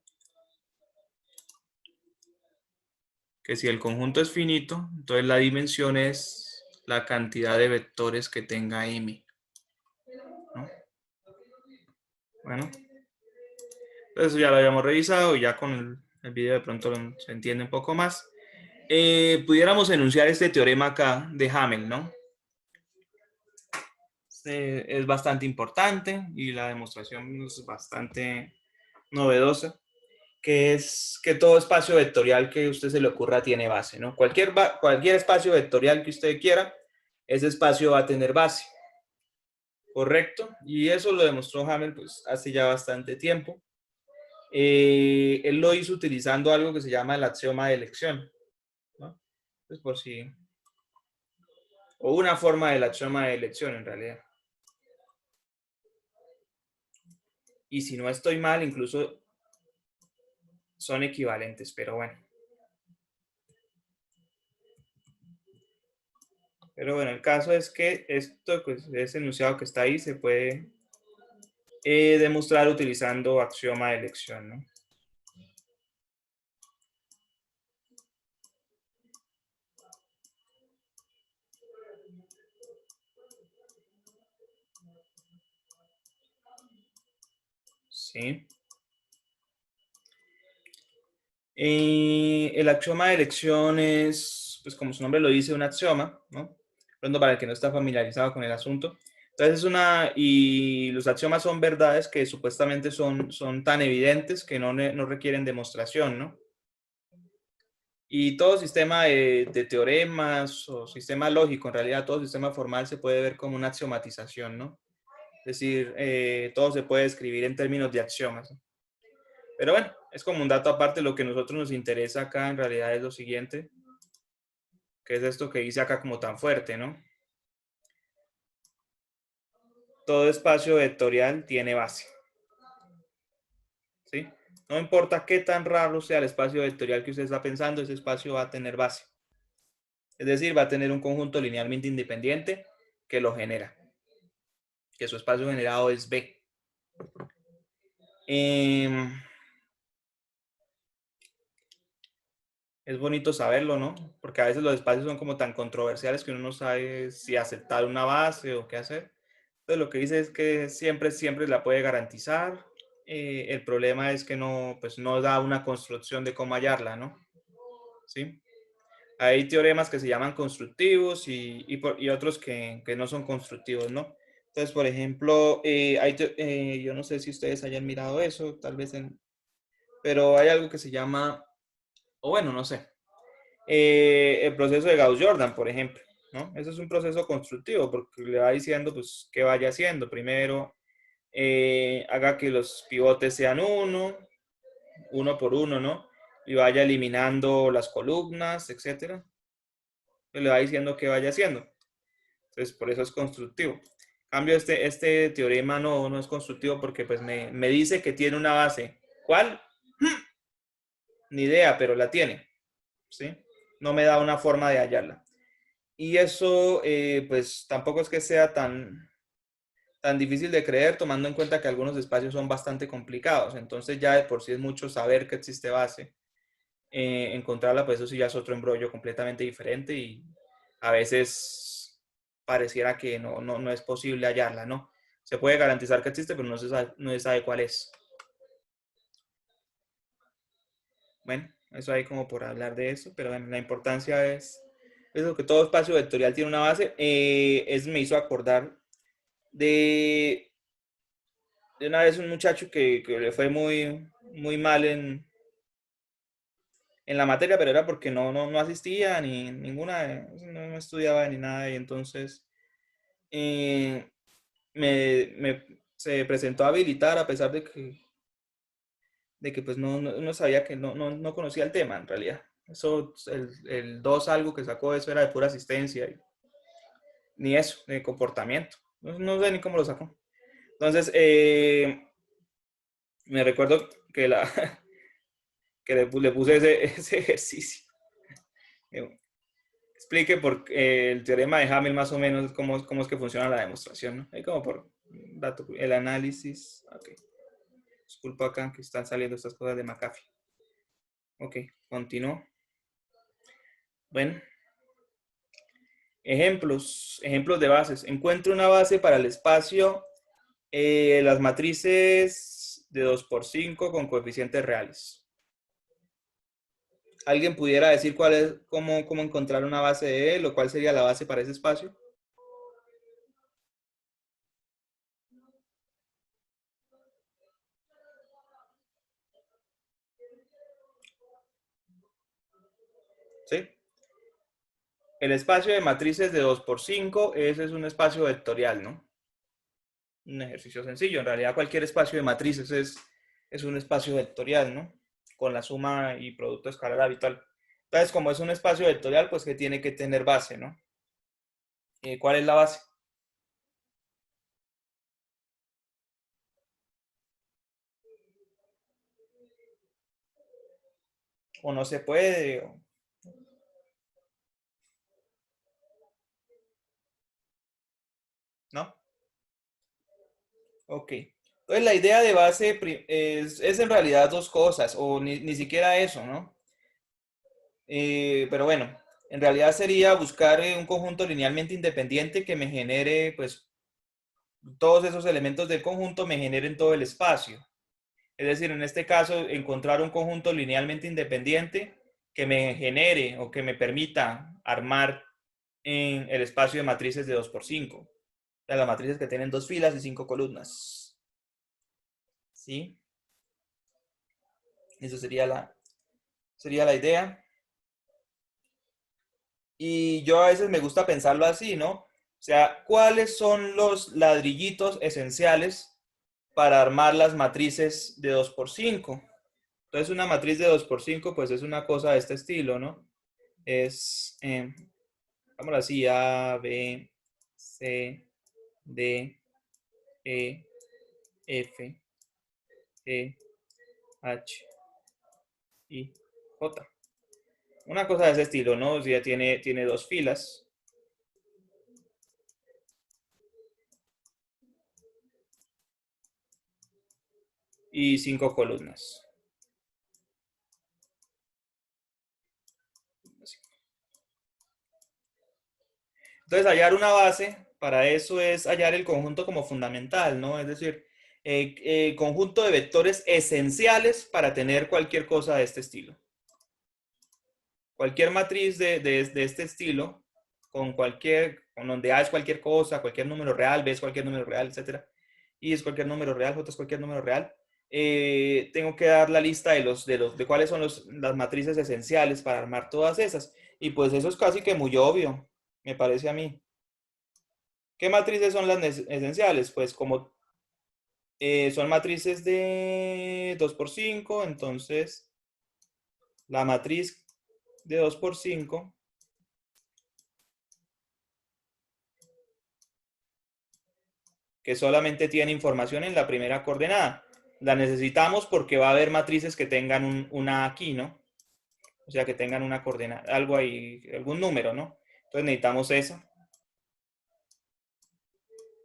que si el conjunto es finito, entonces la dimensión es la cantidad de vectores que tenga M, ¿no? Bueno, eso ya lo habíamos revisado y ya con el video de pronto se entiende un poco más. Pudiéramos enunciar este teorema acá de Hamel, ¿no? Es bastante importante y la demostración es bastante novedosa, que es que todo espacio vectorial que a usted se le ocurra tiene base, ¿no? Cualquier espacio vectorial que usted quiera, ese espacio va a tener base, ¿correcto? Y eso lo demostró Hamel pues, hace ya bastante tiempo. Él lo hizo utilizando algo que se llama el axioma de elección, ¿no? Pues por si... o una forma del axioma de elección en realidad. Y si no estoy mal, incluso son equivalentes, pero bueno. Pero bueno, el caso es que esto, pues, ese enunciado que está ahí se puede demostrar utilizando axioma de elección, ¿no? Sí. El axioma de elección es, pues como su nombre lo dice, un axioma, ¿no? Pronto para el que no está familiarizado con el asunto. Entonces y los axiomas son verdades que supuestamente son tan evidentes que no requieren demostración, ¿no? Y todo sistema de teoremas o sistema lógico, en realidad todo sistema formal se puede ver como una axiomatización, ¿no? Es decir, todo se puede escribir en términos de axiomas, ¿no? Pero bueno, es como un dato aparte. Lo que a nosotros nos interesa acá en realidad es lo siguiente, que es esto que dice acá como tan fuerte, ¿no? Todo espacio vectorial tiene base, ¿sí? No importa qué tan raro sea el espacio vectorial que usted está pensando, ese espacio va a tener base. Es decir, va a tener un conjunto linealmente independiente que lo genera, que su espacio generado es B. Es bonito saberlo, ¿no? Porque a veces los espacios son como tan controversiales que uno no sabe si aceptar una base o qué hacer. Entonces lo que dice es que siempre la puede garantizar. El problema es que no, pues no da una construcción de cómo hallarla, ¿no? ¿Sí? Hay teoremas que se llaman constructivos y otros que no son constructivos, ¿no? Entonces, por ejemplo, yo no sé si ustedes hayan mirado eso, tal vez pero hay algo que se llama, o bueno, no sé, el proceso de Gauss-Jordan, por ejemplo, ¿no? Eso es un proceso constructivo porque le va diciendo, pues, qué vaya haciendo. Primero, haga que los pivotes sean uno por uno, ¿no? Y vaya eliminando las columnas, etcétera. Le va diciendo qué vaya haciendo. Entonces, por eso es constructivo. En cambio, este teorema no es constructivo porque pues me dice que tiene una base. ¿Cuál? Ni idea, pero la tiene, ¿sí? No me da una forma de hallarla. Y eso, pues, tampoco es que sea tan difícil de creer, tomando en cuenta que algunos espacios son bastante complicados. Entonces, ya de por sí es mucho saber que existe base. Encontrarla, pues eso sí ya es otro embrollo completamente diferente y a veces pareciera que no es posible hallarla, ¿no? Se puede garantizar que existe, pero no se sabe cuál es. bueno, eso hay como por hablar de eso, pero bueno, la importancia es eso, que todo espacio vectorial tiene una base. Eso me hizo acordar de una vez un muchacho que le fue muy mal en la materia, pero era porque no asistía ni ninguna, no estudiaba ni nada, y entonces se presentó a habilitar a pesar de que pues no sabía que no conocía el tema en realidad. Eso, el 2 algo que sacó eso era de pura asistencia, ni eso, de comportamiento. No sé ni cómo lo sacó. Entonces, me recuerdo que, que le puse ese ejercicio. Explique por el teorema de Hamel más o menos cómo es que funciona la demostración, ¿no? Ahí como por dato, el análisis. Ok. Disculpa acá que están saliendo estas cosas de McAfee. Ok, continúo. Bueno. Ejemplos de bases. Encuentro una base para el espacio, las matrices de 2×5 con coeficientes reales. ¿Alguien pudiera decir cómo encontrar una base de él o cuál sería la base para ese espacio? ¿Sí? El espacio de matrices de 2×5, ese es un espacio vectorial, ¿no? Un ejercicio sencillo. En realidad cualquier espacio de matrices es un espacio vectorial, ¿no? Con la suma y producto escalar habitual. Entonces, como es un espacio vectorial, pues que tiene que tener base, ¿no? ¿Cuál es la base? O no se puede. ¿No? Ok. Entonces la idea de base es en realidad dos cosas, o ni siquiera eso, ¿no? Pero bueno, en realidad sería buscar un conjunto linealmente independiente que me genere, pues, todos esos elementos del conjunto me generen todo el espacio. Es decir, en este caso, encontrar un conjunto linealmente independiente que me genere o que me permita armar en el espacio de matrices de 2×5. O sea, las matrices que tienen 2 filas y 5 columnas. ¿Sí? Eso sería la idea. Y yo a veces me gusta pensarlo así, ¿no? O sea, ¿cuáles son los ladrillitos esenciales para armar las matrices de 2×5? Entonces, una matriz de 2×5, pues es una cosa de este estilo, ¿no? Es, vámonos así, A, B, C, D, E, F, E, H, I, J. Una cosa de ese estilo, ¿no? O sea, tiene 2 filas. Y 5 columnas. Entonces, hallar una base, para eso es hallar el conjunto como fundamental, ¿no? Es decir, conjunto de vectores esenciales para tener cualquier cosa de este estilo. Cualquier matriz de este estilo, con donde A es cualquier cosa, cualquier número real, B es cualquier número real, etc. Y es cualquier número real, J es cualquier número real. Tengo que dar la lista de cuáles son las matrices esenciales para armar todas esas. Y pues eso es casi que muy obvio, me parece a mí. ¿Qué matrices son las esenciales? Pues como son matrices de 2×5, entonces la matriz de 2×5 que solamente tiene información en la primera coordenada. La necesitamos porque va a haber matrices que tengan una aquí, ¿no? O sea, que tengan una coordenada, algo ahí, algún número, ¿no? Entonces necesitamos esa.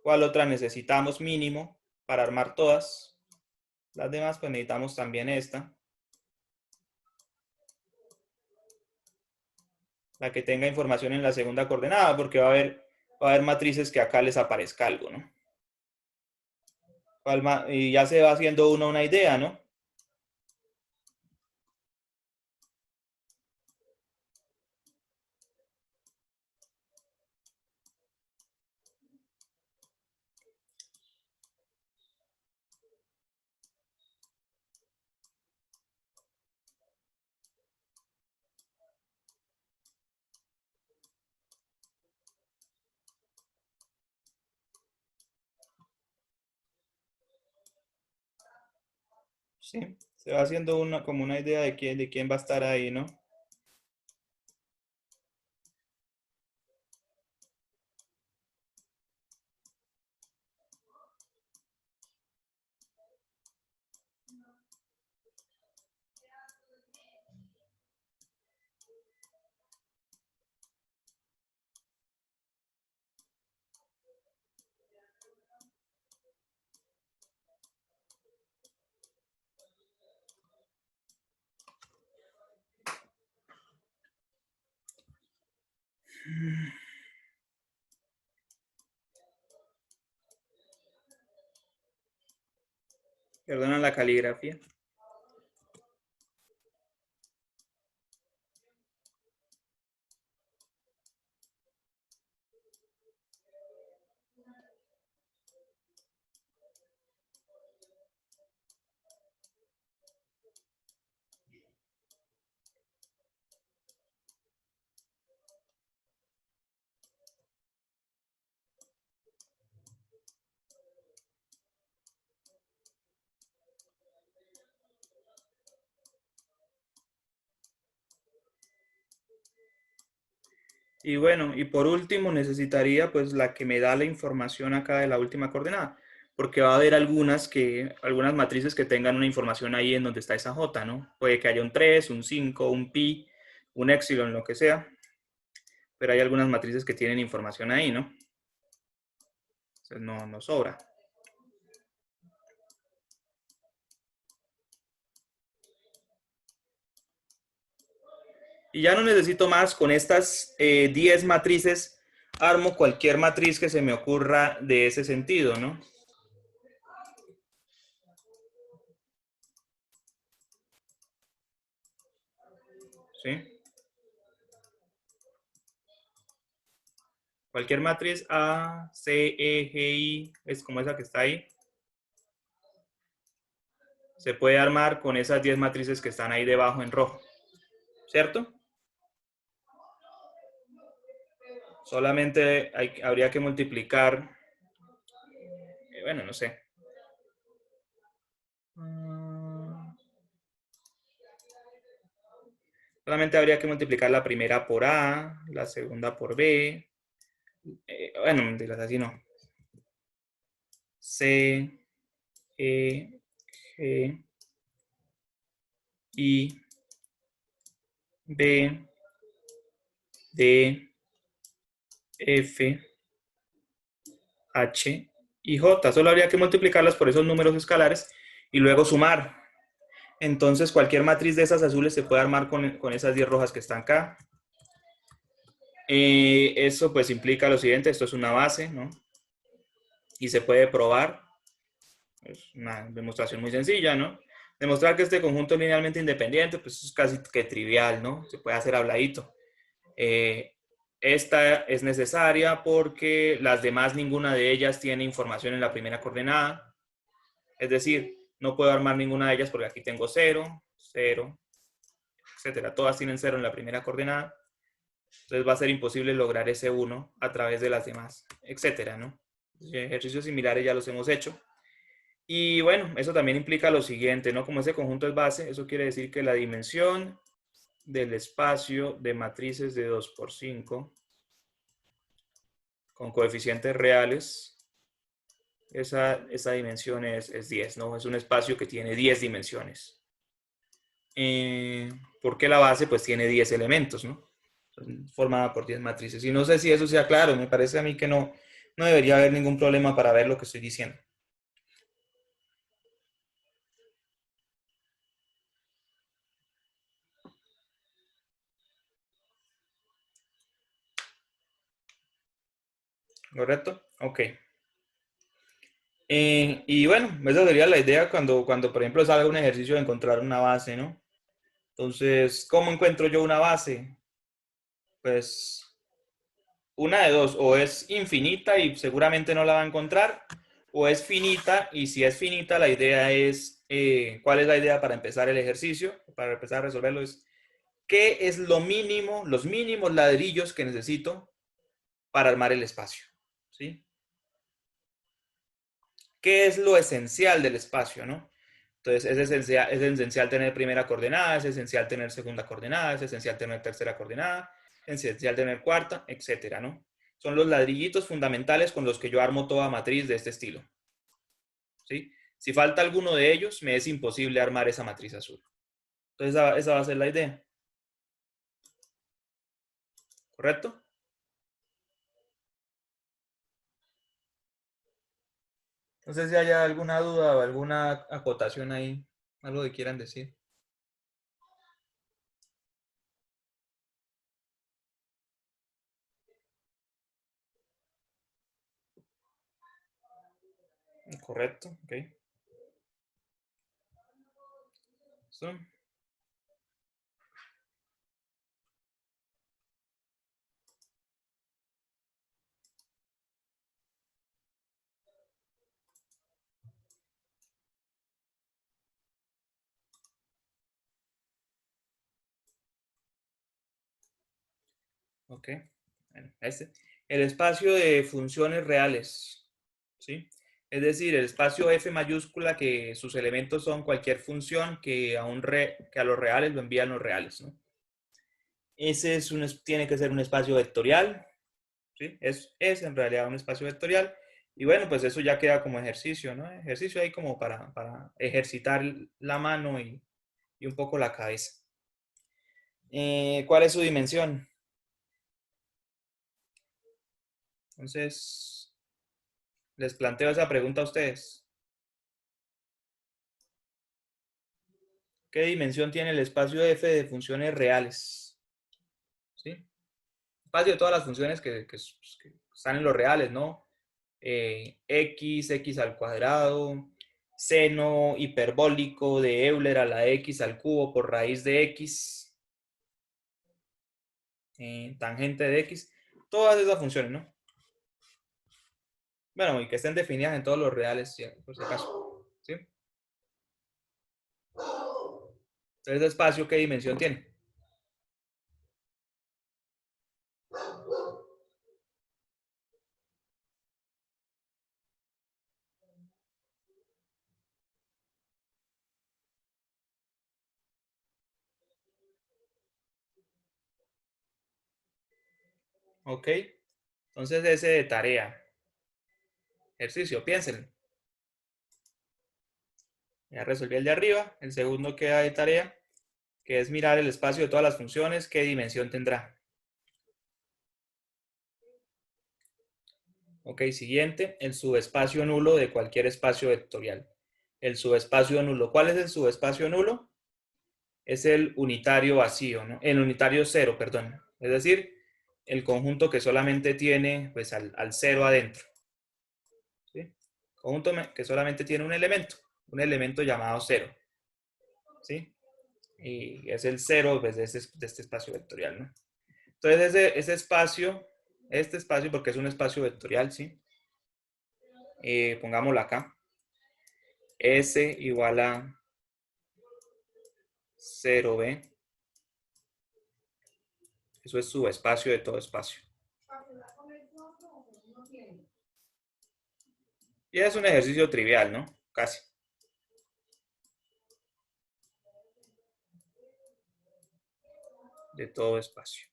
¿Cuál otra necesitamos mínimo para armar todas? Las demás, pues necesitamos también esta. La que tenga información en la segunda coordenada, porque va a haber matrices que acá les aparezca algo, ¿no? Y ya se va haciendo uno una idea, ¿no? ¿sí? Se va haciendo como una idea de quién va a estar ahí, ¿no? Perdona la caligrafía. Y bueno, y por último necesitaría pues la que me da la información acá de la última coordenada, porque va a haber algunas matrices que tengan una información ahí en donde está esa J, ¿no? Puede que haya un 3, un 5, un pi, un epsilon, lo que sea, pero hay algunas matrices que tienen información ahí, ¿no? Entonces no sobra. Y ya no necesito más, con estas 10 matrices armo cualquier matriz que se me ocurra de ese sentido, ¿no? ¿Sí? Cualquier matriz A, C, E, G, I, es como esa que está ahí. Se puede armar con esas 10 matrices que están ahí debajo en rojo. ¿Cierto? Solamente habría que multiplicar, bueno, no sé. Solamente habría que multiplicar la primera por A, la segunda por B. Bueno, mentiras, así no. C, E, G, I, B, D, F, H y J. Solo habría que multiplicarlas por esos números escalares y luego sumar. Entonces cualquier matriz de esas azules se puede armar con esas 10 rojas que están acá. Eso pues implica lo siguiente, esto es una base, ¿no? Y se puede probar. Es una demostración muy sencilla, ¿no? Demostrar que este conjunto es linealmente independiente, pues es casi que trivial, ¿no? Se puede hacer habladito. Esta es necesaria porque las demás, ninguna de ellas tiene información en la primera coordenada. Es decir, no puedo armar ninguna de ellas porque aquí tengo 0, 0, etcétera. Todas tienen 0 en la primera coordenada. Entonces va a ser imposible lograr ese 1 a través de las demás, etcétera, ¿no? Ejercicios similares ya los hemos hecho. Y bueno, eso también implica lo siguiente, ¿no? Como ese conjunto es base, eso quiere decir que la dimensión del espacio de matrices de 2 por 5 con coeficientes reales, esa dimensión es 10, ¿no? Es un espacio que tiene 10 dimensiones. Porque la base pues tiene 10 elementos, ¿no? Formada por 10 matrices. Y no sé si eso sea claro, me parece a mí que no debería haber ningún problema para ver lo que estoy diciendo. ¿Correcto? Ok. Y bueno, esa sería la idea cuando por ejemplo, salga un ejercicio de encontrar una base, ¿no? Entonces, ¿cómo encuentro yo una base? Pues una de dos, o es infinita y seguramente no la va a encontrar, o es finita, y si es finita, la idea es, ¿cuál es la idea para empezar el ejercicio? Para empezar a resolverlo es, ¿qué es lo mínimo, los mínimos ladrillos que necesito para armar el espacio? ¿Sí? ¿Qué es lo esencial del espacio, no? Entonces es esencial tener primera coordenada, es esencial tener segunda coordenada, es esencial tener tercera coordenada, es esencial tener cuarta, etcétera, ¿no? Son los ladrillitos fundamentales con los que yo armo toda matriz de este estilo. ¿Sí? Si falta alguno de ellos, me es imposible armar esa matriz azul. Entonces esa va a ser la idea. ¿Correcto? No sé si haya alguna duda o alguna acotación ahí, algo que quieran decir. Correcto, ok. ¿Listo? Ok. Bueno, el espacio de funciones reales, ¿sí? Es decir, el espacio F mayúscula que sus elementos son cualquier función que a los reales lo envían los reales, ¿no? Ese tiene que ser un espacio vectorial, ¿sí? Es en realidad un espacio vectorial. Y bueno, pues eso ya queda como ejercicio, ¿no? Ejercicio ahí como para ejercitar la mano y un poco la cabeza. ¿Cuál es su dimensión? Entonces, les planteo esa pregunta a ustedes. ¿Qué dimensión tiene el espacio F de funciones reales? ¿Sí? Espacio de todas las funciones que están en los reales, ¿no? X al cuadrado, seno hiperbólico de Euler a la X al cubo por raíz de X, tangente de X, todas esas funciones, ¿no? Bueno, y que estén definidas en todos los reales, por si acaso, ¿sí? Entonces, ¿ese espacio qué dimensión tiene? Ok, entonces ese de tarea. Ejercicio, piensen. Ya resolví el de arriba. El segundo queda de tarea, que es mirar el espacio de todas las funciones, qué dimensión tendrá. Ok, siguiente, el subespacio nulo de cualquier espacio vectorial. El subespacio nulo. ¿Cuál es el subespacio nulo? Es el unitario vacío, ¿no? El unitario cero, perdón. Es decir, el conjunto que solamente tiene pues, al cero adentro. ¿Sí? Conjunto que solamente tiene un elemento llamado cero. ¿Sí? Y es el cero pues, de este espacio vectorial, ¿no? Entonces ese espacio, este espacio, porque es un espacio vectorial, ¿sí? Pongámoslo acá. S igual a 0b. Eso es subespacio de todo espacio. Y es un ejercicio trivial, ¿no? Casi. De todo espacio.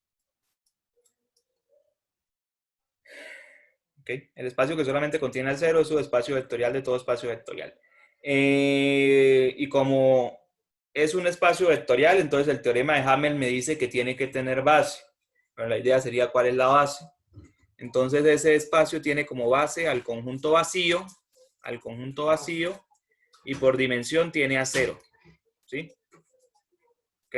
¿Ok? El espacio que solamente contiene el cero es subespacio vectorial de todo espacio vectorial. Y como es un espacio vectorial, entonces el teorema de Hamel me dice que tiene que tener base. Pero la idea sería cuál es la base. Entonces ese espacio tiene como base al conjunto vacío, y por dimensión tiene a 0. ¿Sí? ¿Ok?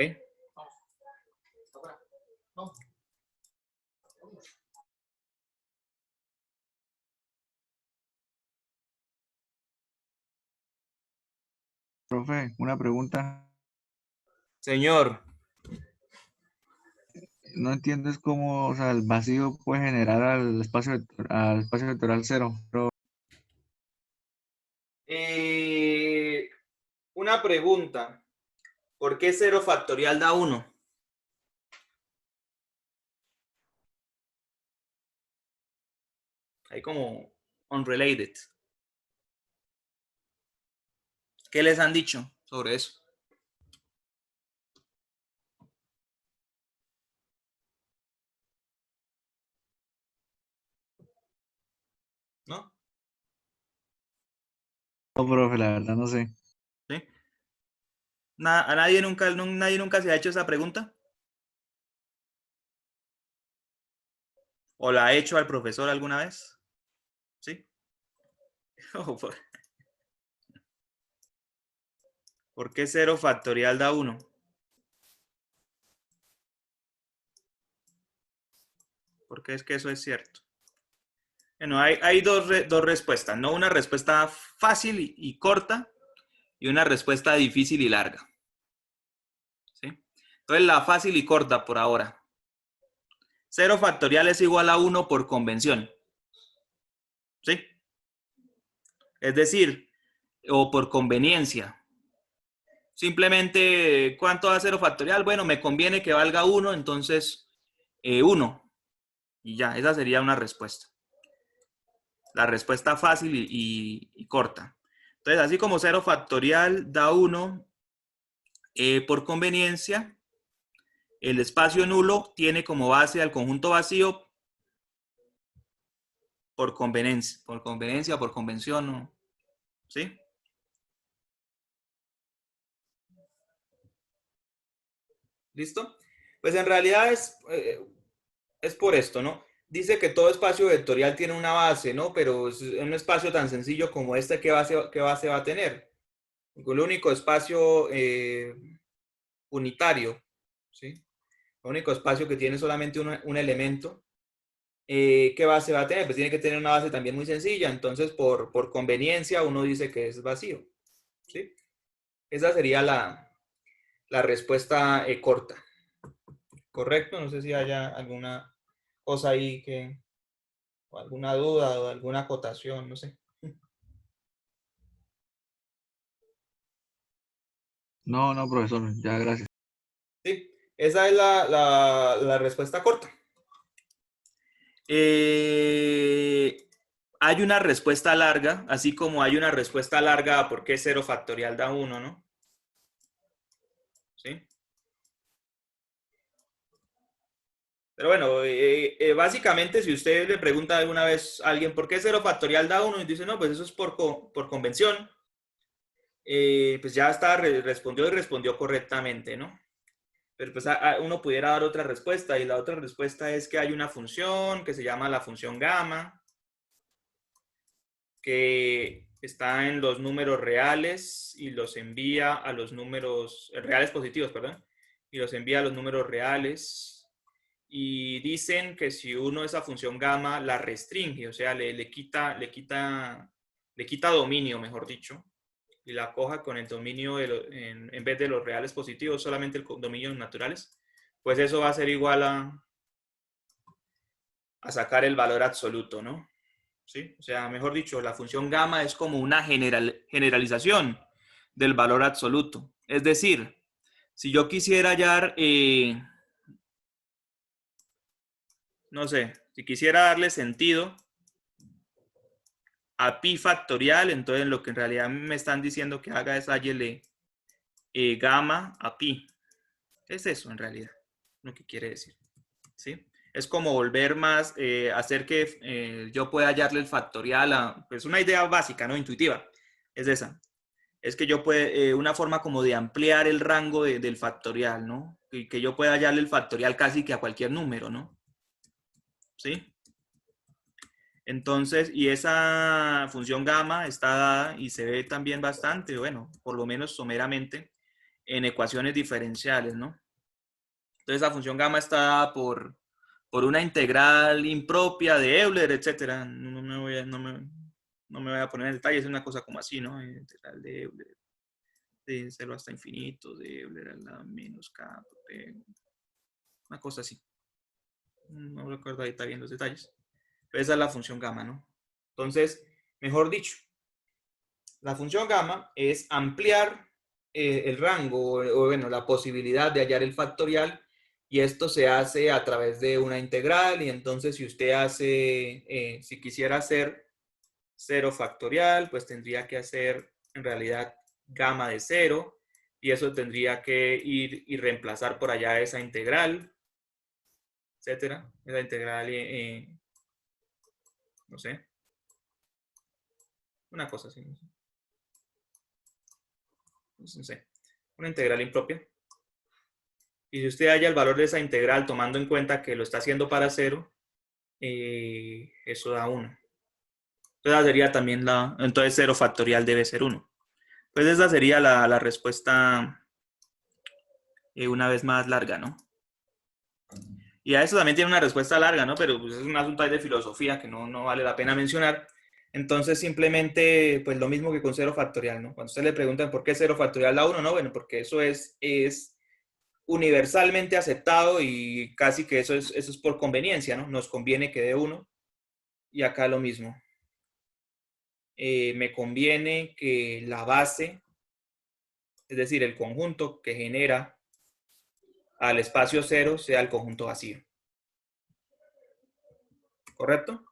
Profe, una pregunta. Señor. No entiendo es cómo, o sea, el vacío puede generar al espacio vectorial cero. Pero Una pregunta. ¿Por qué 0 factorial da 1? Hay como unrelated. ¿Qué les han dicho sobre eso? ¿No? No, profe, la verdad no sé. ¿Sí? ¿A nadie nunca se ha hecho esa pregunta? ¿O la ha hecho al profesor alguna vez? ¿Sí? ¿Por qué 0 factorial da 1? Porque es que eso es cierto. Bueno, hay dos respuestas, ¿no? Una respuesta fácil y corta y una respuesta difícil y larga. ¿Sí? Entonces, la fácil y corta por ahora. 0 factorial es igual a 1 por convención. ¿Sí? Es decir, o por conveniencia. Simplemente, ¿cuánto da 0 factorial? Bueno, me conviene que valga 1, entonces 1. Y ya, esa sería una respuesta. La respuesta fácil y corta. Entonces, así como 0 factorial da 1 por conveniencia, el espacio nulo tiene como base al conjunto vacío por conveniencia, por convención, ¿no? ¿Sí? ¿Listo? Pues en realidad es por esto, ¿no? Dice que todo espacio vectorial tiene una base, ¿no? Pero es un espacio tan sencillo como este, ¿qué base va a tener? El único espacio unitario, ¿sí? El único espacio que tiene solamente un elemento. ¿Qué base va a tener? Pues tiene que tener una base también muy sencilla. Entonces, por conveniencia, uno dice que es vacío, ¿sí? Esa sería la respuesta corta. ¿Correcto? No sé si haya alguna cosa ahí o alguna duda o alguna acotación, no sé. No, no, profesor, ya, gracias. Sí, esa es la respuesta corta. Hay una respuesta larga, así como hay una respuesta larga a por qué 0 factorial da 1, ¿no? ¿Sí? Pero bueno, básicamente si usted le pregunta alguna vez a alguien por qué 0 factorial da 1 y dice, no, pues eso es por convención, pues ya está, respondió y respondió correctamente, ¿no? Pero pues uno pudiera dar otra respuesta y la otra respuesta es que hay una función que se llama la función gamma, que está en los números reales y los envía a los números reales positivos, perdón, y los envía a los números reales. Y dicen que si uno esa función gamma la restringe, o sea, le quita dominio, mejor dicho, y la coja con el dominio en vez de los reales positivos, solamente el dominio naturales, pues eso va a ser igual a sacar el valor absoluto, ¿no? ¿Sí? O sea, mejor dicho, la función gamma es como una generalización del valor absoluto. Es decir, si yo quisiera hallar, no sé, si quisiera darle sentido a pi factorial, entonces lo que en realidad me están diciendo que haga es hallarle gamma a pi. Es eso en realidad, lo que quiere decir. ¿Sí? Es como volver más, hacer que yo pueda hallarle el factorial a, pues una idea básica, ¿no? Intuitiva, es esa. Es que yo pueda, una forma como de ampliar el rango del factorial, ¿no? Y que yo pueda hallarle el factorial casi que a cualquier número, ¿no? ¿Sí? Entonces, y esa función gamma está dada y se ve también bastante, bueno, por lo menos someramente, en ecuaciones diferenciales, ¿no? Entonces, la función gamma está dada por una integral impropia de Euler, etcétera. No me voy a poner en detalles, es una cosa como así, ¿no? Integral de Euler, de 0 hasta infinito, de Euler a la menos k por p. Una cosa así. No recuerdo ahorita bien los detalles. Pero esa es la función gamma, ¿no? Entonces, mejor dicho, la función gamma es ampliar el rango o, bueno, la posibilidad de hallar el factorial, y esto se hace a través de una integral. Y entonces si usted hace, si quisiera hacer 0 factorial, pues tendría que hacer en realidad gamma de 0, y eso tendría que ir y reemplazar por allá esa integral, etcétera. Esa integral, no sé, una cosa así, no sé. No sé, una integral impropia. Y si usted halla el valor de esa integral tomando en cuenta que lo está haciendo para 0, eso da 1. Entonces sería también entonces 0 factorial debe ser 1. Pues esa sería la respuesta una vez más larga, ¿no? Y a eso también tiene una respuesta larga, ¿no? Pero pues es un asunto ahí de filosofía que no vale la pena mencionar. Entonces simplemente, pues lo mismo que con 0 factorial, ¿no? Cuando usted le preguntan por qué 0 factorial da 1, ¿no? Bueno, porque eso es universalmente aceptado y casi que eso es por conveniencia, ¿no? Nos conviene que dé 1. Y acá lo mismo. Me conviene que la base, es decir, el conjunto que genera al espacio 0 sea el conjunto vacío. ¿Correcto?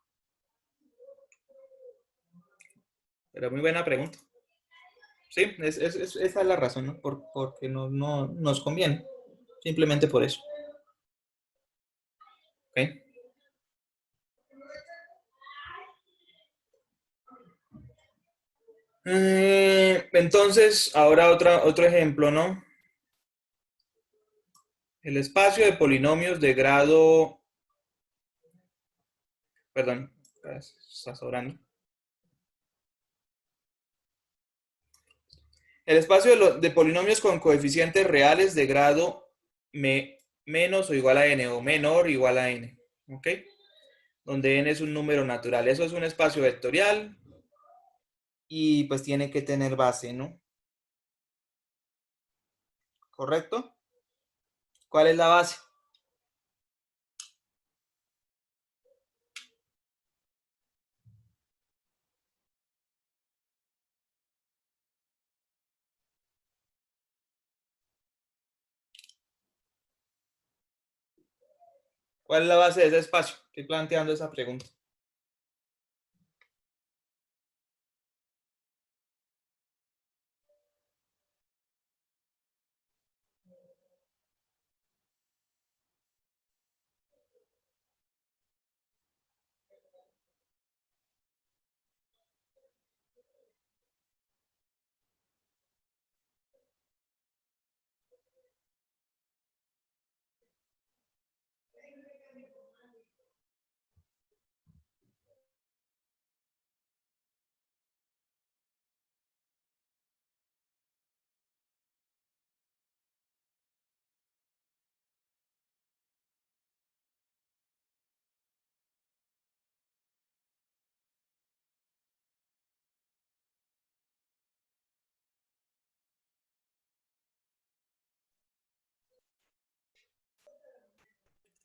Pero muy buena pregunta. Sí, esa es la razón, ¿no? Porque no nos conviene. Simplemente por eso. ¿Ok? Entonces, ahora otro ejemplo, ¿no? El espacio de polinomios de grado... Perdón, está sobrando. El espacio de polinomios con coeficientes reales de grado menos o igual a n o menor o igual a n. ¿Ok? Donde n es un número natural. Eso es un espacio vectorial y pues tiene que tener base, ¿no? ¿Correcto? ¿Cuál es la base? ¿Cuál es la base de ese espacio? Estoy planteando esa pregunta.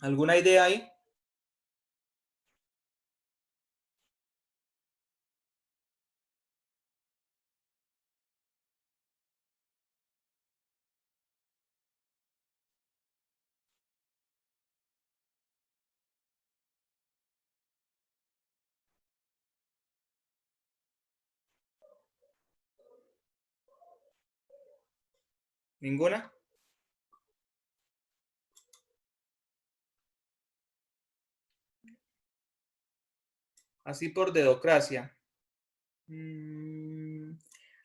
¿Alguna idea ahí? ¿Ninguna? Así por dedocracia.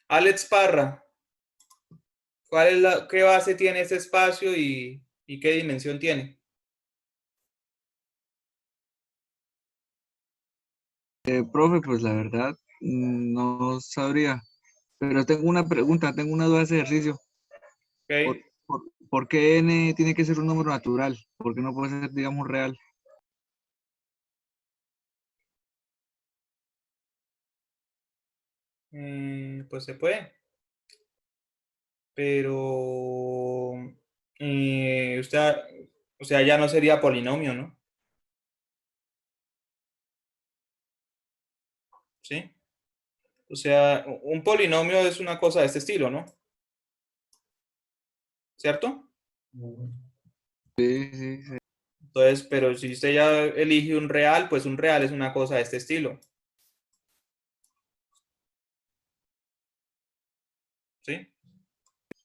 Alex Parra. ¿Qué base tiene ese espacio y qué dimensión tiene? Profe, pues la verdad no sabría. Pero tengo una pregunta, tengo una duda de ese ejercicio. Okay. ¿Por qué n tiene que ser un número natural? ¿Por qué no puede ser, digamos, real? Pues se puede. Pero usted, o sea, ya no sería polinomio, ¿no? ¿Sí? O sea, un polinomio es una cosa de este estilo, ¿no? ¿Cierto? Sí. Entonces, pero si usted ya elige un real, pues un real es una cosa de este estilo. ¿Sí?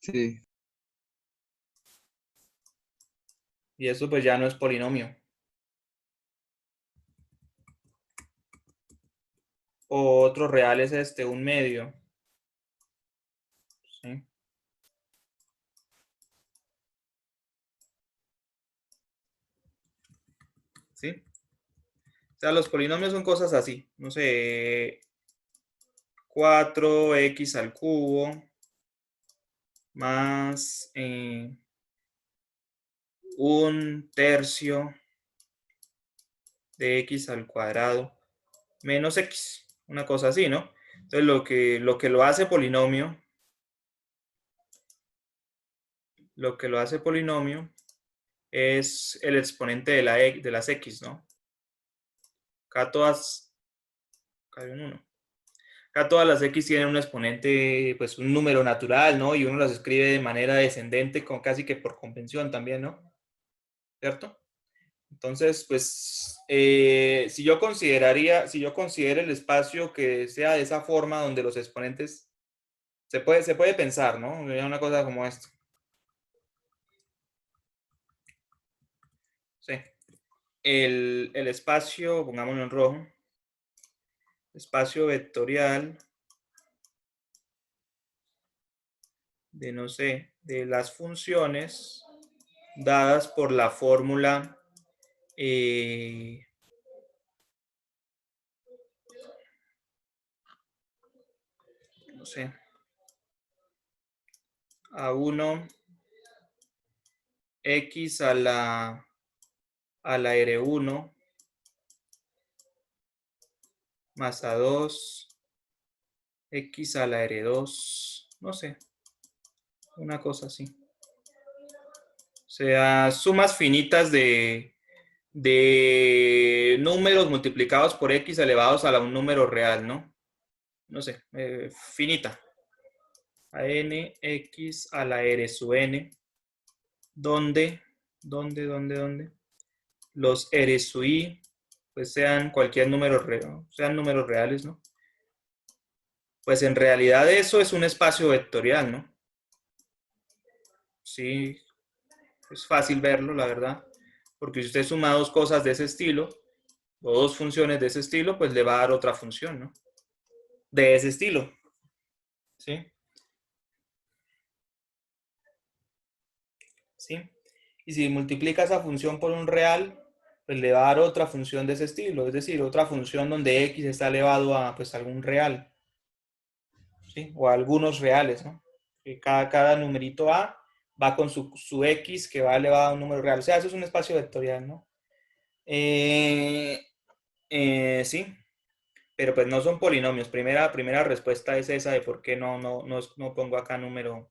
Sí. Y eso pues ya no es polinomio. O otro real es este, un medio. ¿Sí? ¿Sí? O sea, los polinomios son cosas así. No sé, 4x al cubo más 1/3 de x al cuadrado menos x. Una cosa así, ¿no? Entonces lo que lo hace polinomio, es el exponente de las x, ¿no? Acá todas, acá hay un 1. Acá todas las x tienen un exponente, pues un número natural, ¿no? Y uno las escribe de manera descendente, casi que por convención también, ¿no? ¿Cierto? Entonces, pues, si yo considero el espacio que sea de esa forma, donde los exponentes, se puede pensar, ¿no? Una cosa como esto. Sí. El espacio, pongámoslo en rojo, espacio vectorial de, no sé, de las funciones dadas por la fórmula no sé, A1 x a la R1 más A2 x a la R2, no sé, una cosa así. O sea, sumas finitas de números multiplicados por x elevados a un número real, ¿no? No sé, finita. A n x a la R sub n, donde los R sub i pues sean cualquier número real, sean números reales, ¿no? Pues en realidad eso es un espacio vectorial, ¿no? Sí, es fácil verlo, la verdad. Porque si usted suma dos cosas de ese estilo, o dos funciones de ese estilo, pues le va a dar otra función, ¿no? De ese estilo. ¿Sí? ¿Sí? Y si multiplica esa función por un real, pues le va a dar otra función de ese estilo. Es decir, otra función donde x está elevado a pues algún real. ¿Sí? O a algunos reales, ¿no? Que cada numerito a va con su x que va elevado a un número real. O sea, eso es un espacio vectorial, ¿no? Sí, pero pues no son polinomios. Primera respuesta es esa de por qué no pongo acá número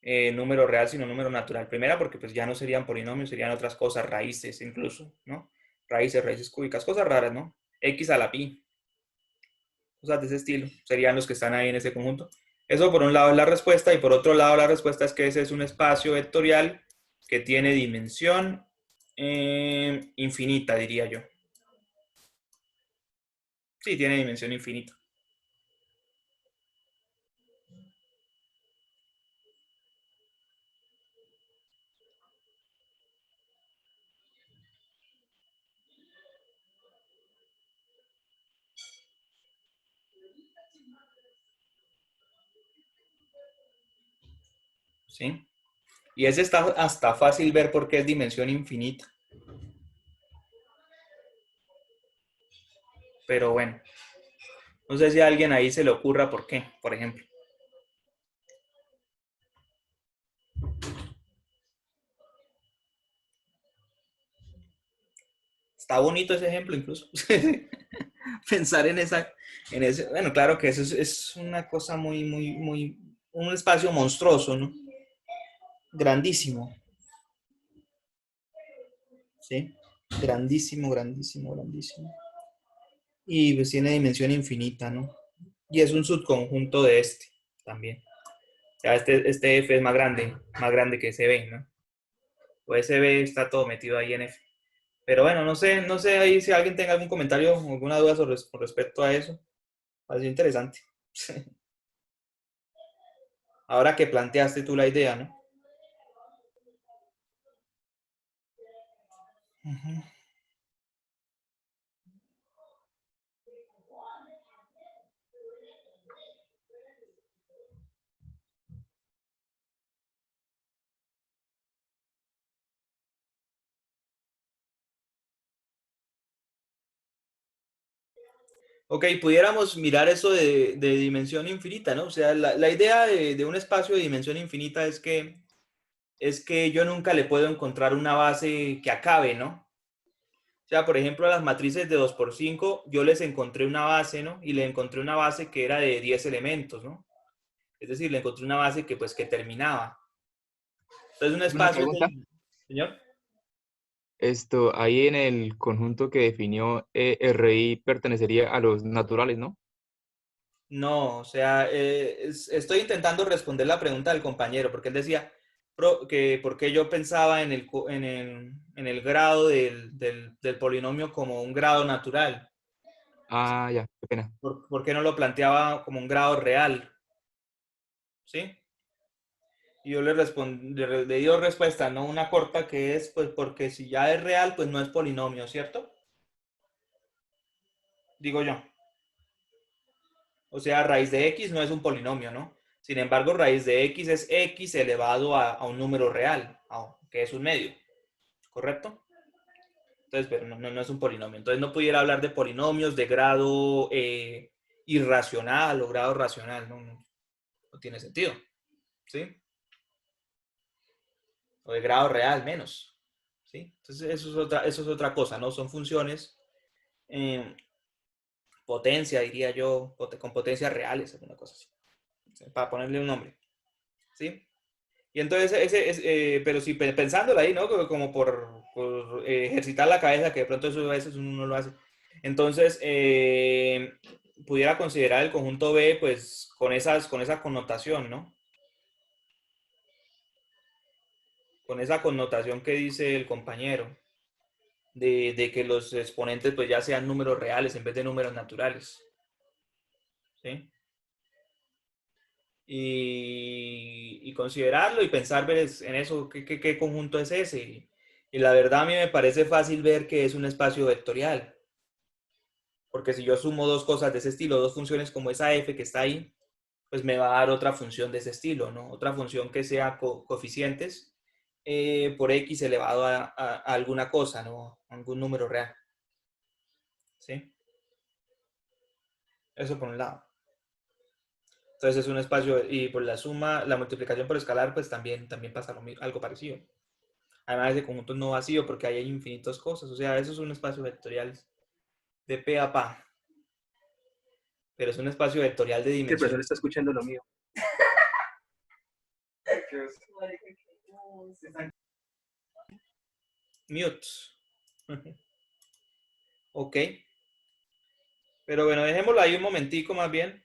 real, sino número natural. Primera, porque pues ya no serían polinomios, serían otras cosas, raíces incluso, ¿no? Raíces cúbicas, cosas raras, ¿no? X a la pi, cosas de ese estilo, serían los que están ahí en ese conjunto. Eso por un lado es la respuesta, y por otro lado la respuesta es que ese es un espacio vectorial que tiene dimensión infinita, diría yo. Sí, tiene dimensión infinita. ¿Sí? Y ese está hasta fácil ver porque es dimensión infinita. Pero bueno, no sé si a alguien ahí se le ocurra por qué, por ejemplo. Está bonito ese ejemplo incluso. Pensar en ese. Bueno, claro que eso es una cosa un espacio monstruoso, ¿no? Grandísimo. ¿Sí? Grandísimo. Y pues tiene dimensión infinita, ¿no? Y es un subconjunto de este también. O sea, este F es más grande que ese B, ¿no? O ese B está todo metido ahí en F. Pero bueno, no sé ahí si alguien tenga algún comentario o alguna duda con respecto a eso. Parece interesante. Ahora que planteaste tú la idea, ¿no? Ujú. Ok, pudiéramos mirar eso de dimensión infinita, ¿no? O sea, la idea de un espacio de dimensión infinita es que yo nunca le puedo encontrar una base que acabe, ¿no? O sea, por ejemplo, a las matrices de 2 por 5, yo les encontré una base, ¿no? Y le encontré una base que era de 10 elementos, ¿no? Es decir, le encontré una base que, pues, que terminaba. Entonces, un Una espacio es pregunta. Señor. Esto, ahí en el conjunto que definió RI pertenecería a los naturales, ¿no? No, o sea, estoy intentando responder la pregunta del compañero, porque él decía que por qué yo pensaba en el grado del polinomio como un grado natural. Ah, ya, qué pena. ¿Por qué no lo planteaba como un grado real? ¿Sí? Y yo le di dos respuestas, ¿no? Una corta que es, pues, porque si ya es real, pues no es polinomio, ¿cierto? Digo yo. O sea, raíz de x no es un polinomio, ¿no? Sin embargo, raíz de x es x elevado a un número real, que es un medio, ¿correcto? Entonces, pero no es un polinomio. Entonces no pudiera hablar de polinomios de grado irracional o grado racional, no tiene sentido, ¿sí? O de grado real menos, ¿sí? Entonces eso es otra cosa, ¿no? Son funciones potencia, diría yo, con potencias reales, alguna cosa así, ¿sí? Para ponerle un nombre, ¿sí? Y entonces, pero sí, pensándolo ahí, ¿no? Como por ejercitar la cabeza, que de pronto eso a veces uno no lo hace. Entonces, pudiera considerar el conjunto B, pues, con esa connotación, ¿no? Con esa connotación que dice el compañero, de que los exponentes, pues, ya sean números reales en vez de números naturales, ¿sí? Y considerarlo y pensar en eso, qué conjunto es ese. Y la verdad a mí me parece fácil ver que es un espacio vectorial, porque si yo sumo dos cosas de ese estilo, dos funciones como esa f que está ahí, pues me va a dar otra función de ese estilo, ¿no? Otra función que sea coeficientes por x elevado a alguna cosa, ¿no? A algún número real. ¿Sí? Eso por un lado. Entonces es un espacio, y por la suma, la multiplicación por escalar, pues también pasa algo parecido. Además de conjuntos no vacío, porque ahí hay infinitas cosas. O sea, eso es un espacio vectorial de pe a pa. Pero es un espacio vectorial de Que el dimensión. profesor está escuchando lo mío. Mute. Ok. Pero bueno, dejémoslo ahí un momentico más bien.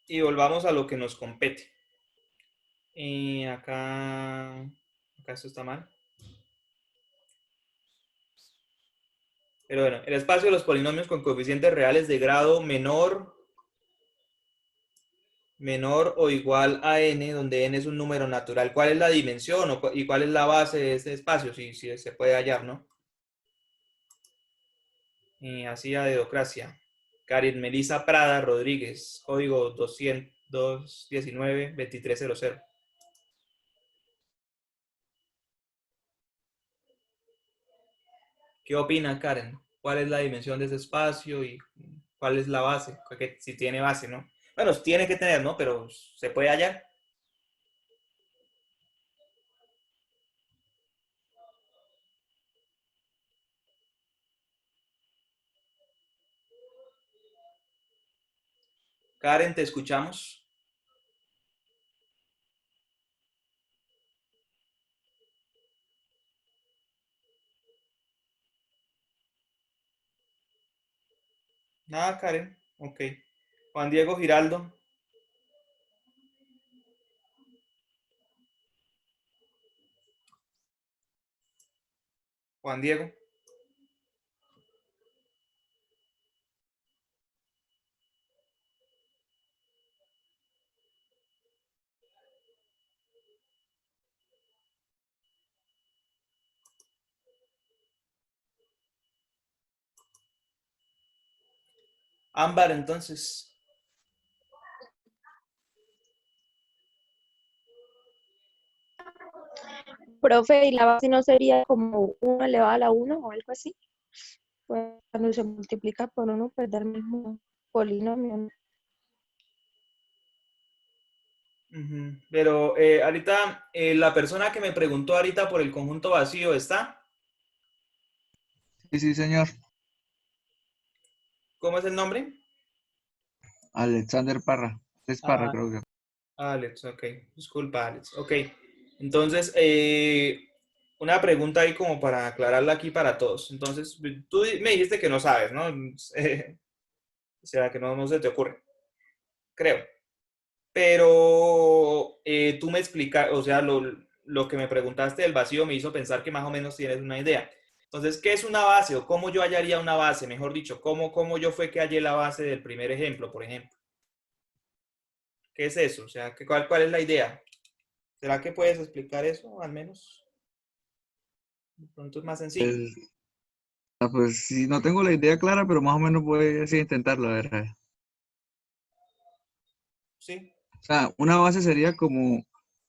Y volvamos a lo que nos compete. Y acá esto está mal. Pero bueno, el espacio de los polinomios con coeficientes reales de grado menor o igual a n, donde n es un número natural. ¿Cuál es la dimensión y cuál es la base de este espacio? Si se puede hallar, ¿no? Y así a dedocracia. Karin Melissa Prada Rodríguez, código 219-2300. ¿Qué opina Karen? ¿Cuál es la dimensión de ese espacio y cuál es la base? Porque si tiene base, ¿no? Bueno, tiene que tener, ¿no? Pero se puede hallar. Karen, te escuchamos. Nada, Karen. Ok. Juan Diego Giraldo. Juan Diego. Ámbar, entonces. Profe, ¿y la base no sería como 1 elevado a la 1 o algo así? Pues cuando se multiplica por 1, pues da el mismo polinomio, ¿no? Ujú. Pero ahorita, la persona que me preguntó ahorita por el conjunto vacío, ¿está? Sí, sí, señor. ¿Cómo es el nombre? Alexander Parra. Es Parra, Ah, creo que. Alex, ok. Disculpa, Alex. Ok. Entonces, una pregunta ahí como para aclararla aquí para todos. Entonces, tú me dijiste que no sabes, ¿no? O sea, que no se te ocurre. Creo. Pero tú me explicas, o sea, lo que me preguntaste del vacío me hizo pensar que más o menos tienes una idea. Entonces, ¿qué es una base o cómo yo hallaría una base? Mejor dicho, ¿cómo yo fue que hallé la base del primer ejemplo, por ejemplo? ¿Qué es eso? O sea, ¿cuál es la idea? ¿Será que puedes explicar eso al menos? De pronto es más sencillo. Pues sí, no tengo la idea clara, pero más o menos voy así a intentarlo, a ver. Sí. O sea, una base sería como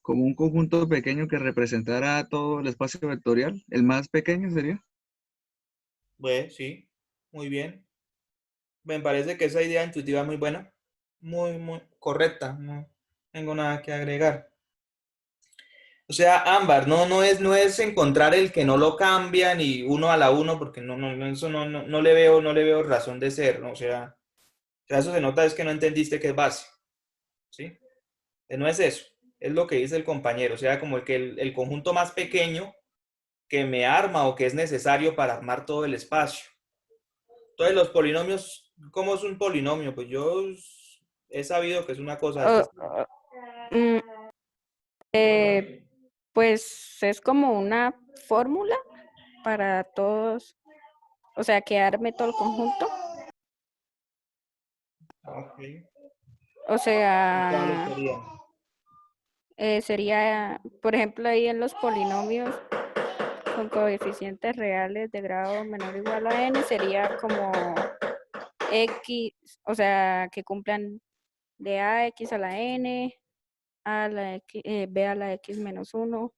un conjunto pequeño que representara todo el espacio vectorial. El más pequeño sería. Bueno, sí. Muy bien. Me parece que esa idea intuitiva es muy buena. Muy correcta. No tengo nada que agregar. O sea, Ámbar, no es encontrar el que no lo cambian y uno a la uno, porque eso no le veo razón de ser, ¿no? O sea, eso se nota es que no entendiste qué es base, ¿sí? No es eso, es lo que dice el compañero, o sea, como el conjunto más pequeño que me arma o que es necesario para armar todo el espacio. Entonces, los polinomios, ¿cómo es un polinomio? Pues yo he sabido que es una cosa de este estilo. Mm, pues es como una fórmula para todos, o sea, que arme todo el conjunto. Ok. O ¿Y cuáles sea, serían? sería, por ejemplo, ahí en los polinomios con coeficientes reales de grado menor o igual a n, sería como x, o sea, que cumplan de ax a la n, a la x, b a la x menos 1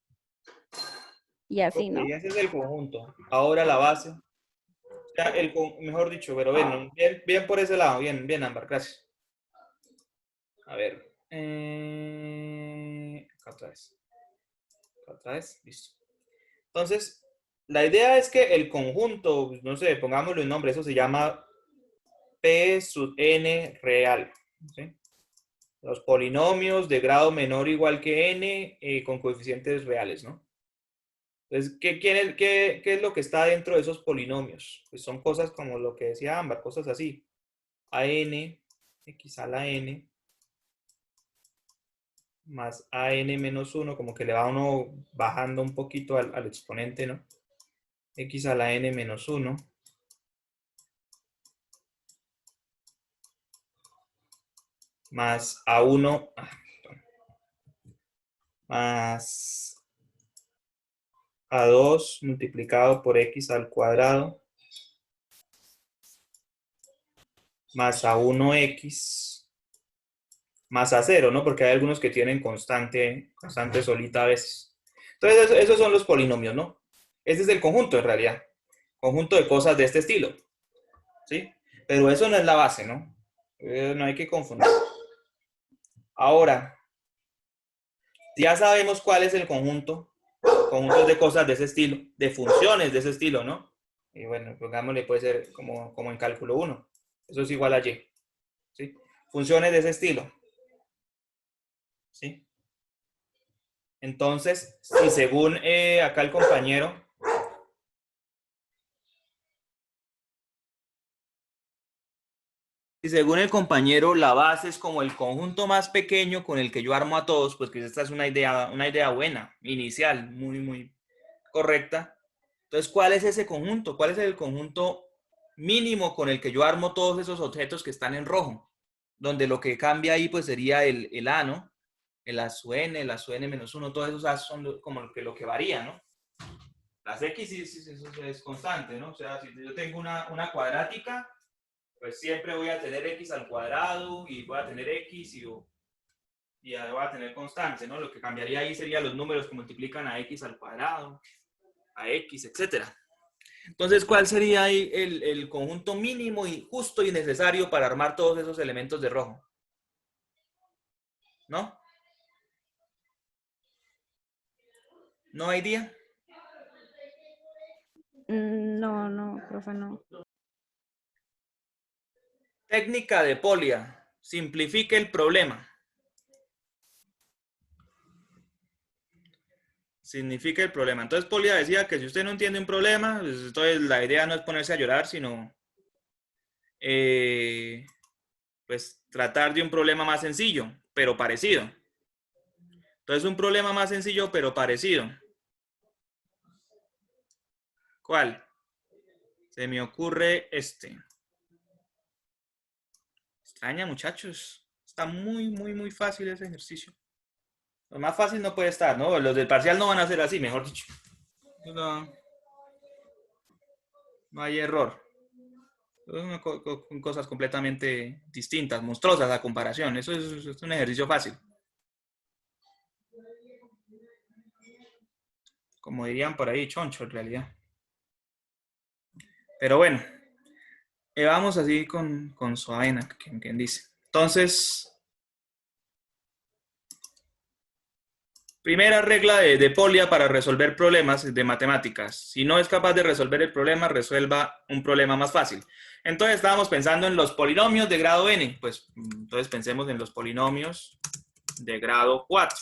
y Ok, así, ¿no? ese es el conjunto. Ahora la base. O sea, mejor dicho, pero bien por ese lado, bien, Ámbar, gracias. A ver. Acá otra vez, listo. Entonces, la idea es que el conjunto, no sé, pongámosle un nombre, eso se llama P sub n real. ¿Sí? Los polinomios de grado menor o igual que n con coeficientes reales, ¿no? Entonces, ¿qué es lo que está dentro de esos polinomios? Pues son cosas como lo que decía Ámbar, cosas así. AN, x a la n, más AN menos 1, como que le va uno bajando un poquito al exponente, ¿no? X a la n menos 1, más A1, más A2 multiplicado por x al cuadrado, más A1x, más A0, ¿no? Porque hay algunos que tienen constante solita a veces. Entonces, esos son los polinomios, ¿no? Ese es el conjunto, en realidad. Conjunto de cosas de este estilo. ¿Sí? Pero eso no es la base, ¿no? No hay que confundir. Ahora, ya sabemos cuál es el conjunto. Conjuntos de cosas de ese estilo, de funciones de ese estilo, ¿no? Y bueno, pongámosle, puede ser como en cálculo 1. Eso es igual a y. ¿Sí? Funciones de ese estilo. ¿Sí? Entonces, si según acá el compañero, la base es como el conjunto más pequeño con el que yo armo a todos, pues que esta es una idea buena, inicial, muy correcta. Entonces, ¿cuál es ese conjunto? ¿Cuál es el conjunto mínimo con el que yo armo todos esos objetos que están en rojo? Donde lo que cambia ahí pues sería el A, ¿no? El A sub n, el A sub n menos 1, todos esos A son como lo que varía, ¿no? Las X sí, eso es constante, ¿no? O sea, si yo tengo una cuadrática, pues siempre voy a tener x al cuadrado y voy a tener x y ahí voy a tener constante, ¿no? Lo que cambiaría ahí serían los números que multiplican a x al cuadrado, a x, etc. Entonces, ¿cuál sería ahí el conjunto mínimo y justo y necesario para armar todos esos elementos de rojo? ¿No? ¿No hay día? No, profe, no. Técnica de Polia. Simplifique el problema. Significa el problema. Entonces Polia decía que si usted no entiende un problema, pues, entonces la idea no es ponerse a llorar, sino pues tratar de un problema más sencillo, pero parecido. Entonces un problema más sencillo, pero parecido. ¿Cuál? Se me ocurre este. Extraña, muchachos. Está muy fácil ese ejercicio. Lo más fácil no puede estar, ¿no? Los del parcial no van a ser así, mejor dicho. No hay error. Son cosas completamente distintas, monstruosas a comparación. Eso es un ejercicio fácil. Como dirían por ahí, choncho en realidad. Pero bueno, vamos así con suavena, quien dice. Entonces, primera regla de Polia para resolver problemas de matemáticas. Si no es capaz de resolver el problema, resuelva un problema más fácil. Entonces estábamos pensando en los polinomios de grado n. Pues entonces pensemos en los polinomios de grado 4.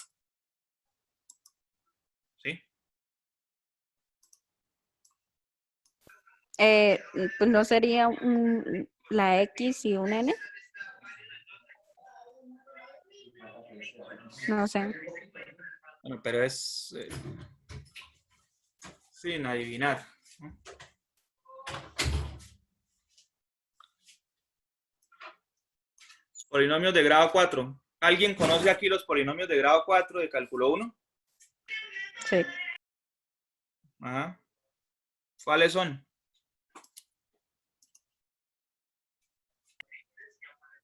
¿Sí? Pues no sería la X y un N. No sé. Bueno, pero es sin adivinar, ¿no? Polinomios de grado 4. ¿Alguien conoce aquí los polinomios de grado 4 de cálculo 1? Sí. Ajá. ¿Cuáles son?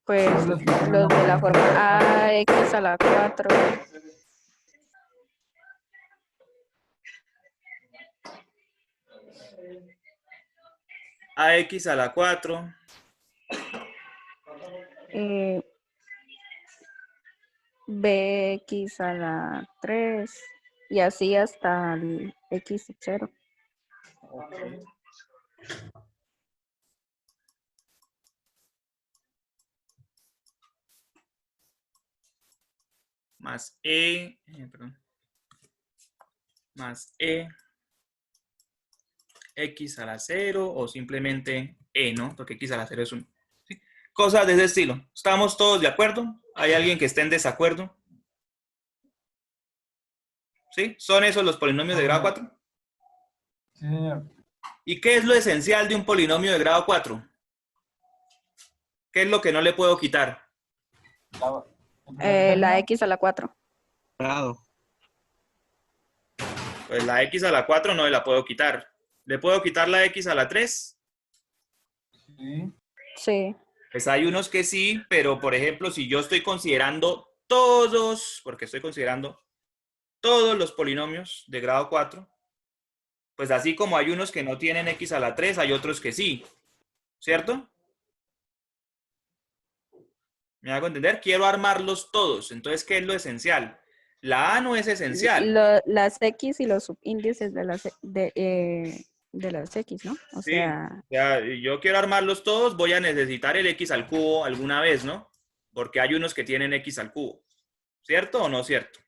Pues los de la forma AX a la 4. AX a la 4. BX a la 3. Y así hasta el X0. Okay. Más perdón. Más X a la 0 o simplemente ¿no? Porque X a la 0 es 1. ¿Sí? Cosas de ese estilo. ¿Estamos todos de acuerdo? ¿Hay alguien que esté en desacuerdo? ¿Sí? ¿Son esos los polinomios de grado 4? Sí, señor. ¿Y qué es lo esencial de un polinomio de grado 4? ¿Qué es lo que no le puedo quitar? La X a la 4. Pues la X a la 4 no la puedo quitar. ¿Le puedo quitar la X a la 3? Sí. Sí. Pues hay unos que sí, pero por ejemplo, si yo estoy considerando todos, porque estoy considerando todos los polinomios de grado 4, pues así como hay unos que no tienen X a la 3, hay otros que sí, ¿cierto? ¿Me hago entender? Quiero armarlos todos. Entonces, ¿qué es lo esencial? La A no es esencial. Las X y los subíndices de las X, ¿no? O Sí, sea, yo quiero armarlos todos, voy a necesitar el X al cubo alguna vez, ¿no? Porque hay unos que tienen X al cubo. ¿Cierto o no cierto?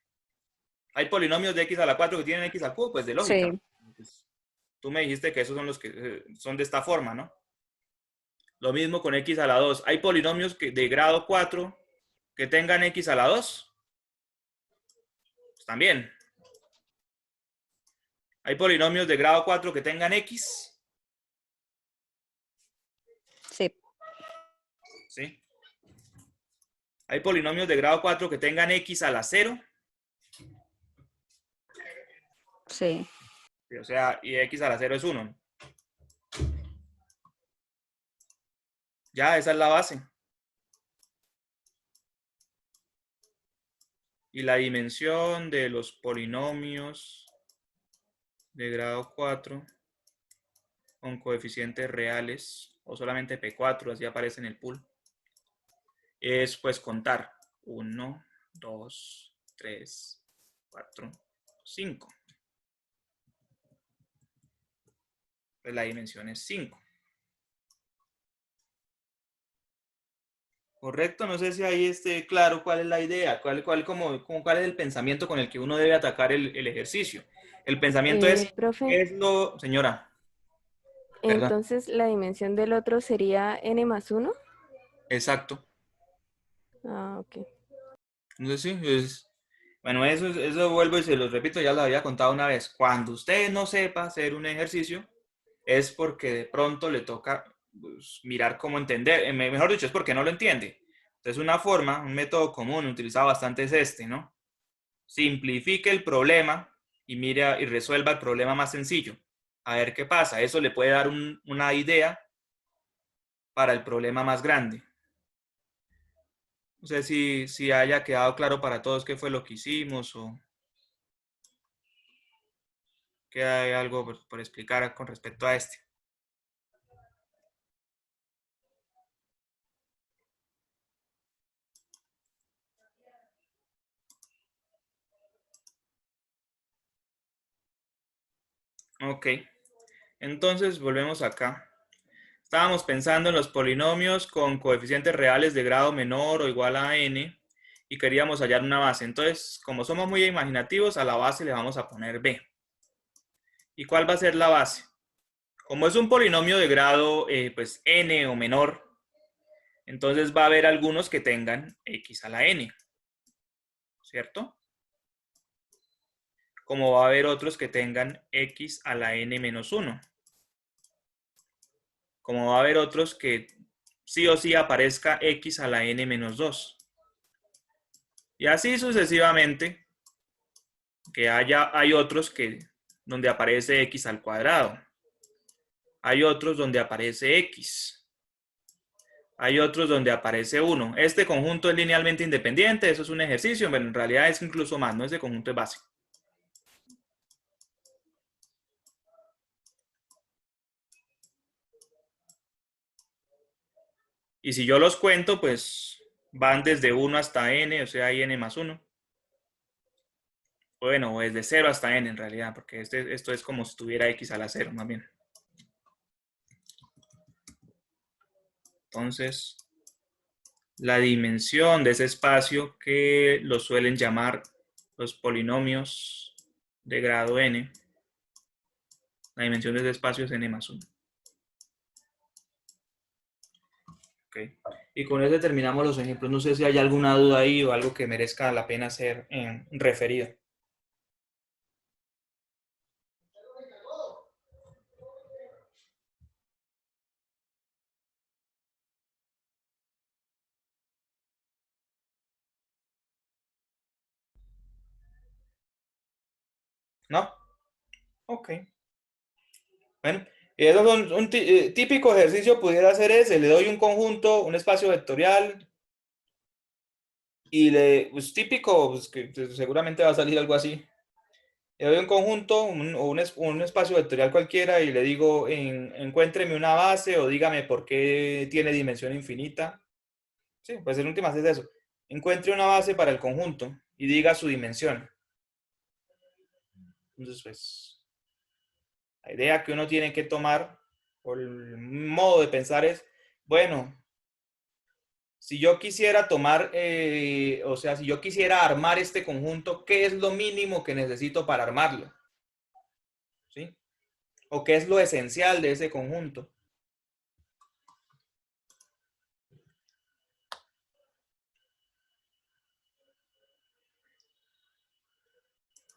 ¿Hay polinomios de X a la 4 que tienen X al cubo? Pues de lógica. sí. Pues, tú me dijiste que esos son los que son de esta forma, ¿no? Lo mismo con X a la 2. ¿Hay polinomios de grado 4 que tengan X a la 2? Pues también. ¿Hay polinomios de grado 4 que tengan X? Sí. ¿Sí? ¿Hay polinomios de grado 4 que tengan X a la 0? Sí. O sea, y X a la 0 es 1. Ya, esa es la base. Y la dimensión de los polinomios de grado 4 con coeficientes reales, o solamente P4, así aparece en el pool, es pues contar 1, 2, 3, 4, 5. Pues la dimensión es 5. Correcto, no sé si ahí esté claro cuál es la idea, cuál es el pensamiento con el que uno debe atacar el ejercicio. El pensamiento es lo, señora. Perdón. Entonces la dimensión del otro sería n más 1. Exacto. Ah, ok. No sé si bueno, eso vuelvo y se los repito, ya lo había contado una vez. Cuando usted no sepa hacer un ejercicio, es porque de pronto le toca pues, mirar cómo entender. Mejor dicho, es porque no lo entiende. Entonces, una forma, un método común utilizado bastante es este, ¿no? Simplifique el problema y mire y resuelva el problema más sencillo. A ver qué pasa. Eso le puede dar una idea para el problema más grande. No sé si haya quedado claro para todos qué fue lo que hicimos o que hay algo por explicar con respecto a este. Ok, entonces volvemos acá. Estábamos pensando en los polinomios con coeficientes reales de grado menor o igual a n y queríamos hallar una base. Entonces, como somos muy imaginativos, a la base le vamos a poner b. ¿Y cuál va a ser la base? Como es un polinomio de grado pues n o menor, entonces va a haber algunos que tengan x a la n, ¿cierto? Como va a haber otros que tengan x a la n menos 1. Como va a haber otros que sí o sí aparezca x a la n menos 2. Y así sucesivamente, que hay otros donde aparece x al cuadrado. Hay otros donde aparece x. Hay otros donde aparece 1. Este conjunto es linealmente independiente, eso es un ejercicio, pero en realidad es incluso más, ¿no? Este conjunto es básico. Y si yo los cuento, pues van desde 1 hasta n, o sea, hay n más 1. Bueno, desde 0 hasta n en realidad, porque esto es como si tuviera x a la 0, más bien. Entonces, la dimensión de ese espacio que lo suelen llamar los polinomios de grado n, la dimensión de ese espacio es n más 1. Okay. Y con eso terminamos los ejemplos. No sé si hay alguna duda ahí o algo que merezca la pena ser referido. ¿No? Ok. Bueno, y eso son un típico ejercicio pudiera ser ese. Le doy un conjunto, un espacio vectorial y pues típico, pues, que seguramente va a salir algo así. Le doy un conjunto un espacio vectorial cualquiera y le digo encuéntreme una base o dígame por qué tiene dimensión infinita. Sí, pues en últimas es eso. Encuentre una base para el conjunto y diga su dimensión. Entonces, pues, la idea que uno tiene que tomar, o el modo de pensar es, bueno, si yo quisiera tomar, o sea, si yo quisiera armar este conjunto, ¿qué es lo mínimo que necesito para armarlo? ¿Sí? ¿O qué es lo esencial de ese conjunto?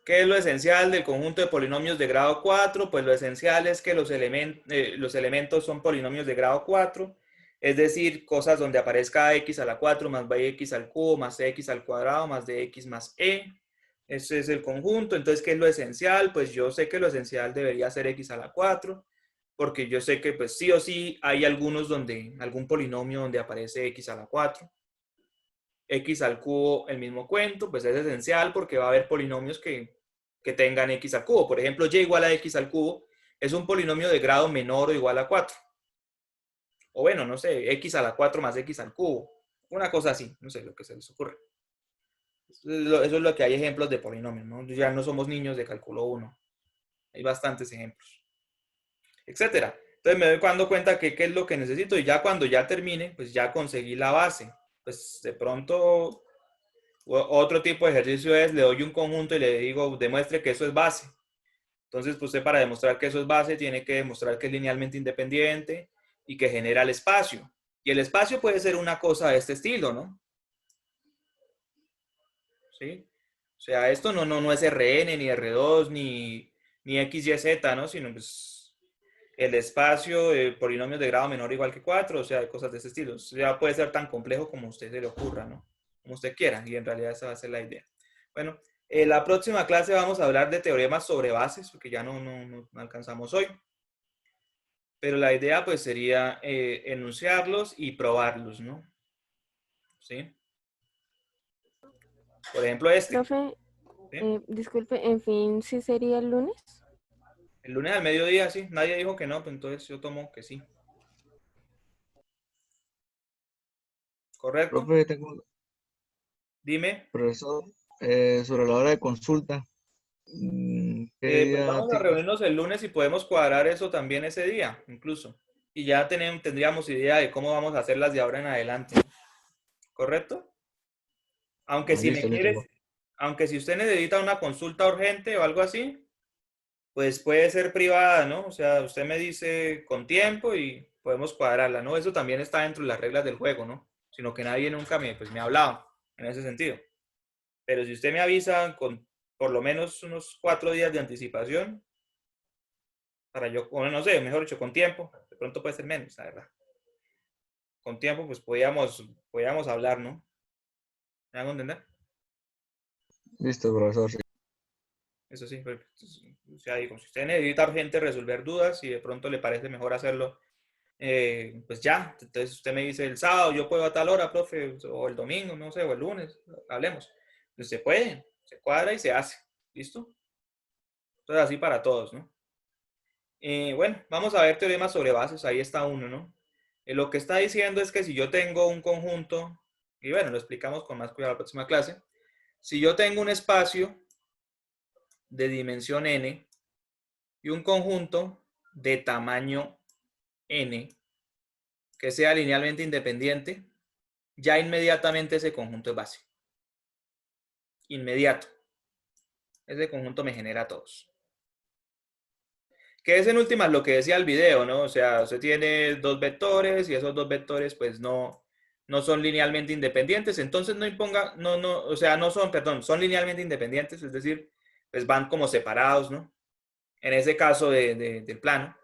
¿Qué es lo esencial del conjunto de polinomios de grado 4? Pues lo esencial es que los elementos son polinomios de grado 4, es decir, cosas donde aparezca x a la 4 más bx al cubo más x al cuadrado más dx más e. Ese es el conjunto. Entonces, ¿qué es lo esencial? Pues yo sé que lo esencial debería ser x a la 4. porque yo sé que pues sí o sí hay algún polinomio donde aparece x a la 4, x al cubo, el mismo cuento, pues es esencial porque va a haber polinomios que tengan x al cubo. Por ejemplo, y igual a x al cubo es un polinomio de grado menor o igual a 4. O bueno, no sé, x a la 4 más x al cubo. Una cosa así, no sé, lo que se les ocurre. Eso es lo que hay ejemplos de polinomios, ¿no? Ya no somos niños de cálculo 1. Hay bastantes ejemplos, etcétera. Entonces me doy cuando cuenta que qué es lo que necesito y ya cuando ya termine, pues ya conseguí la base. Pues de pronto otro tipo de ejercicio es, le doy un conjunto y le digo, demuestre que eso es base. Entonces, pues usted para demostrar que eso es base tiene que demostrar que es linealmente independiente y que genera el espacio. Y el espacio puede ser una cosa de este estilo, ¿no? ¿Sí? O sea, esto no es Rn, ni R2, ni X, Y, Z, ¿no? Sino pues el espacio de polinomios de grado menor o igual que 4, o sea, cosas de ese estilo. O sea, puede ser tan complejo como a usted se le ocurra, ¿no? Como usted quiera, y en realidad esa va a ser la idea. Bueno, la próxima clase vamos a hablar de teoremas sobre bases, porque ya no alcanzamos hoy. Pero la idea pues sería enunciarlos y probarlos, ¿no? ¿Sí? Por ejemplo, este. Profe, ¿Sí? disculpe, en fin, ¿sí sería el lunes? El lunes al mediodía, sí. Nadie dijo que no, pues entonces yo tomo que sí. ¿Correcto? Profe, tengo, Dime. profesor, sobre la hora de consulta. ¿Qué Pues día vamos a tiene? reunirnos el lunes y podemos cuadrar eso también ese día, incluso. Y ya tendríamos idea de cómo vamos a hacerlas de ahora en adelante. ¿Correcto? Aunque si me Listo, listo. quieres, aunque si usted necesita una consulta urgente o algo así, pues puede ser privada, ¿no? O sea, usted me dice con tiempo y podemos cuadrarla, ¿no? Eso también está dentro de las reglas del juego, ¿no? Sino que nadie nunca me ha hablado en ese sentido. Pero si usted me avisa con por lo menos unos 4 días de anticipación, para yo, bueno, no sé, mejor dicho, con tiempo, de pronto puede ser menos, la verdad. Con tiempo, pues podíamos hablar, ¿no? ¿Me hago entender? Listo, profesor. Sí. Eso sí, pues, o sea, digo, si usted necesita urgente resolver dudas y de pronto le parece mejor hacerlo, pues ya, entonces usted me dice el sábado, yo puedo a tal hora, profe, o el domingo, no sé, o el lunes, hablemos. Pues se puede, se cuadra y se hace, ¿listo? Entonces así para todos, ¿no? Bueno, vamos a ver teoremas sobre bases, ahí está uno, ¿no? Lo que está diciendo es que si yo tengo un conjunto, y bueno, lo explicamos con más cuidado en la próxima clase, si yo tengo un espacio de dimensión n y un conjunto de tamaño n que sea linealmente independiente, ya inmediatamente ese conjunto es base. Inmediato. Ese conjunto me genera todos. Que es en últimas lo que decía el video, ¿no? O sea, usted tiene dos vectores y esos dos vectores pues no son linealmente independientes, entonces no imponga, o sea, no son, perdón, son linealmente independientes, es decir, pues van como separados, ¿no? En ese caso del plano.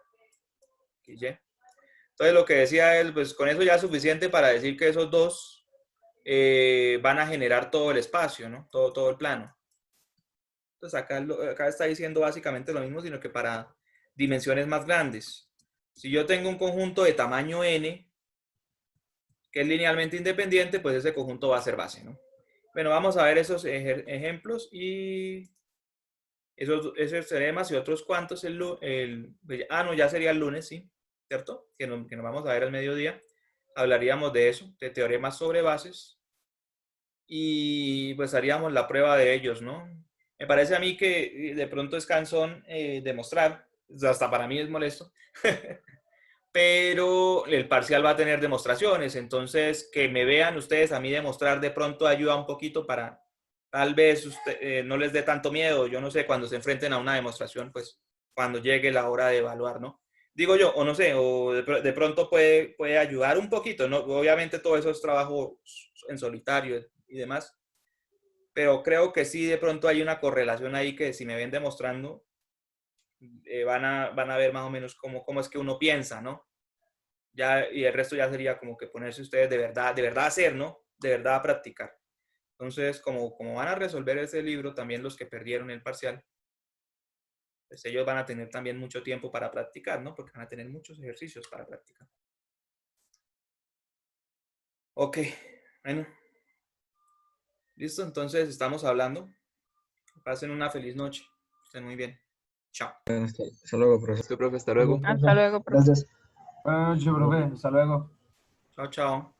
Entonces lo que decía él, pues con eso ya es suficiente para decir que esos dos van a generar todo el espacio, ¿no? Todo el plano. Entonces acá está diciendo básicamente lo mismo, sino que para dimensiones más grandes. Si yo tengo un conjunto de tamaño n, que es linealmente independiente, pues ese conjunto va a ser base, ¿no? Bueno, vamos a ver esos ejemplos y esos teoremas y otros cuantos no, ya sería el lunes, sí, ¿cierto? Que nos vamos a ver al mediodía. Hablaríamos de eso, de teoremas sobre bases y pues haríamos la prueba de ellos, ¿no? Me parece a mí que de pronto es cansón demostrar, hasta para mí es molesto, pero el parcial va a tener demostraciones, entonces que me vean ustedes a mí demostrar de pronto ayuda un poquito para tal vez usted, no les dé tanto miedo, yo no sé, cuando se enfrenten a una demostración, pues cuando llegue la hora de evaluar, ¿no? Digo yo, o no sé, o de pronto puede ayudar un poquito, ¿no? Obviamente todo eso es trabajo en solitario y demás, pero creo que sí de pronto hay una correlación ahí que si me ven demostrando, van a ver más o menos cómo es que uno piensa, ¿no? Ya, y el resto ya sería como que ponerse ustedes de verdad a hacer, ¿no? De verdad a practicar. Entonces, como van a resolver ese libro, también los que perdieron el parcial, pues ellos van a tener también mucho tiempo para practicar, ¿no? Porque van a tener muchos ejercicios para practicar. Ok, bueno. Listo, entonces estamos hablando. Pasen una feliz noche. Estén muy bien. Chao. Hasta luego, profesor. Listo, profe, hasta luego. Hasta luego, profe. Gracias. Buenas noches, profe. Hasta luego. Chao, chao.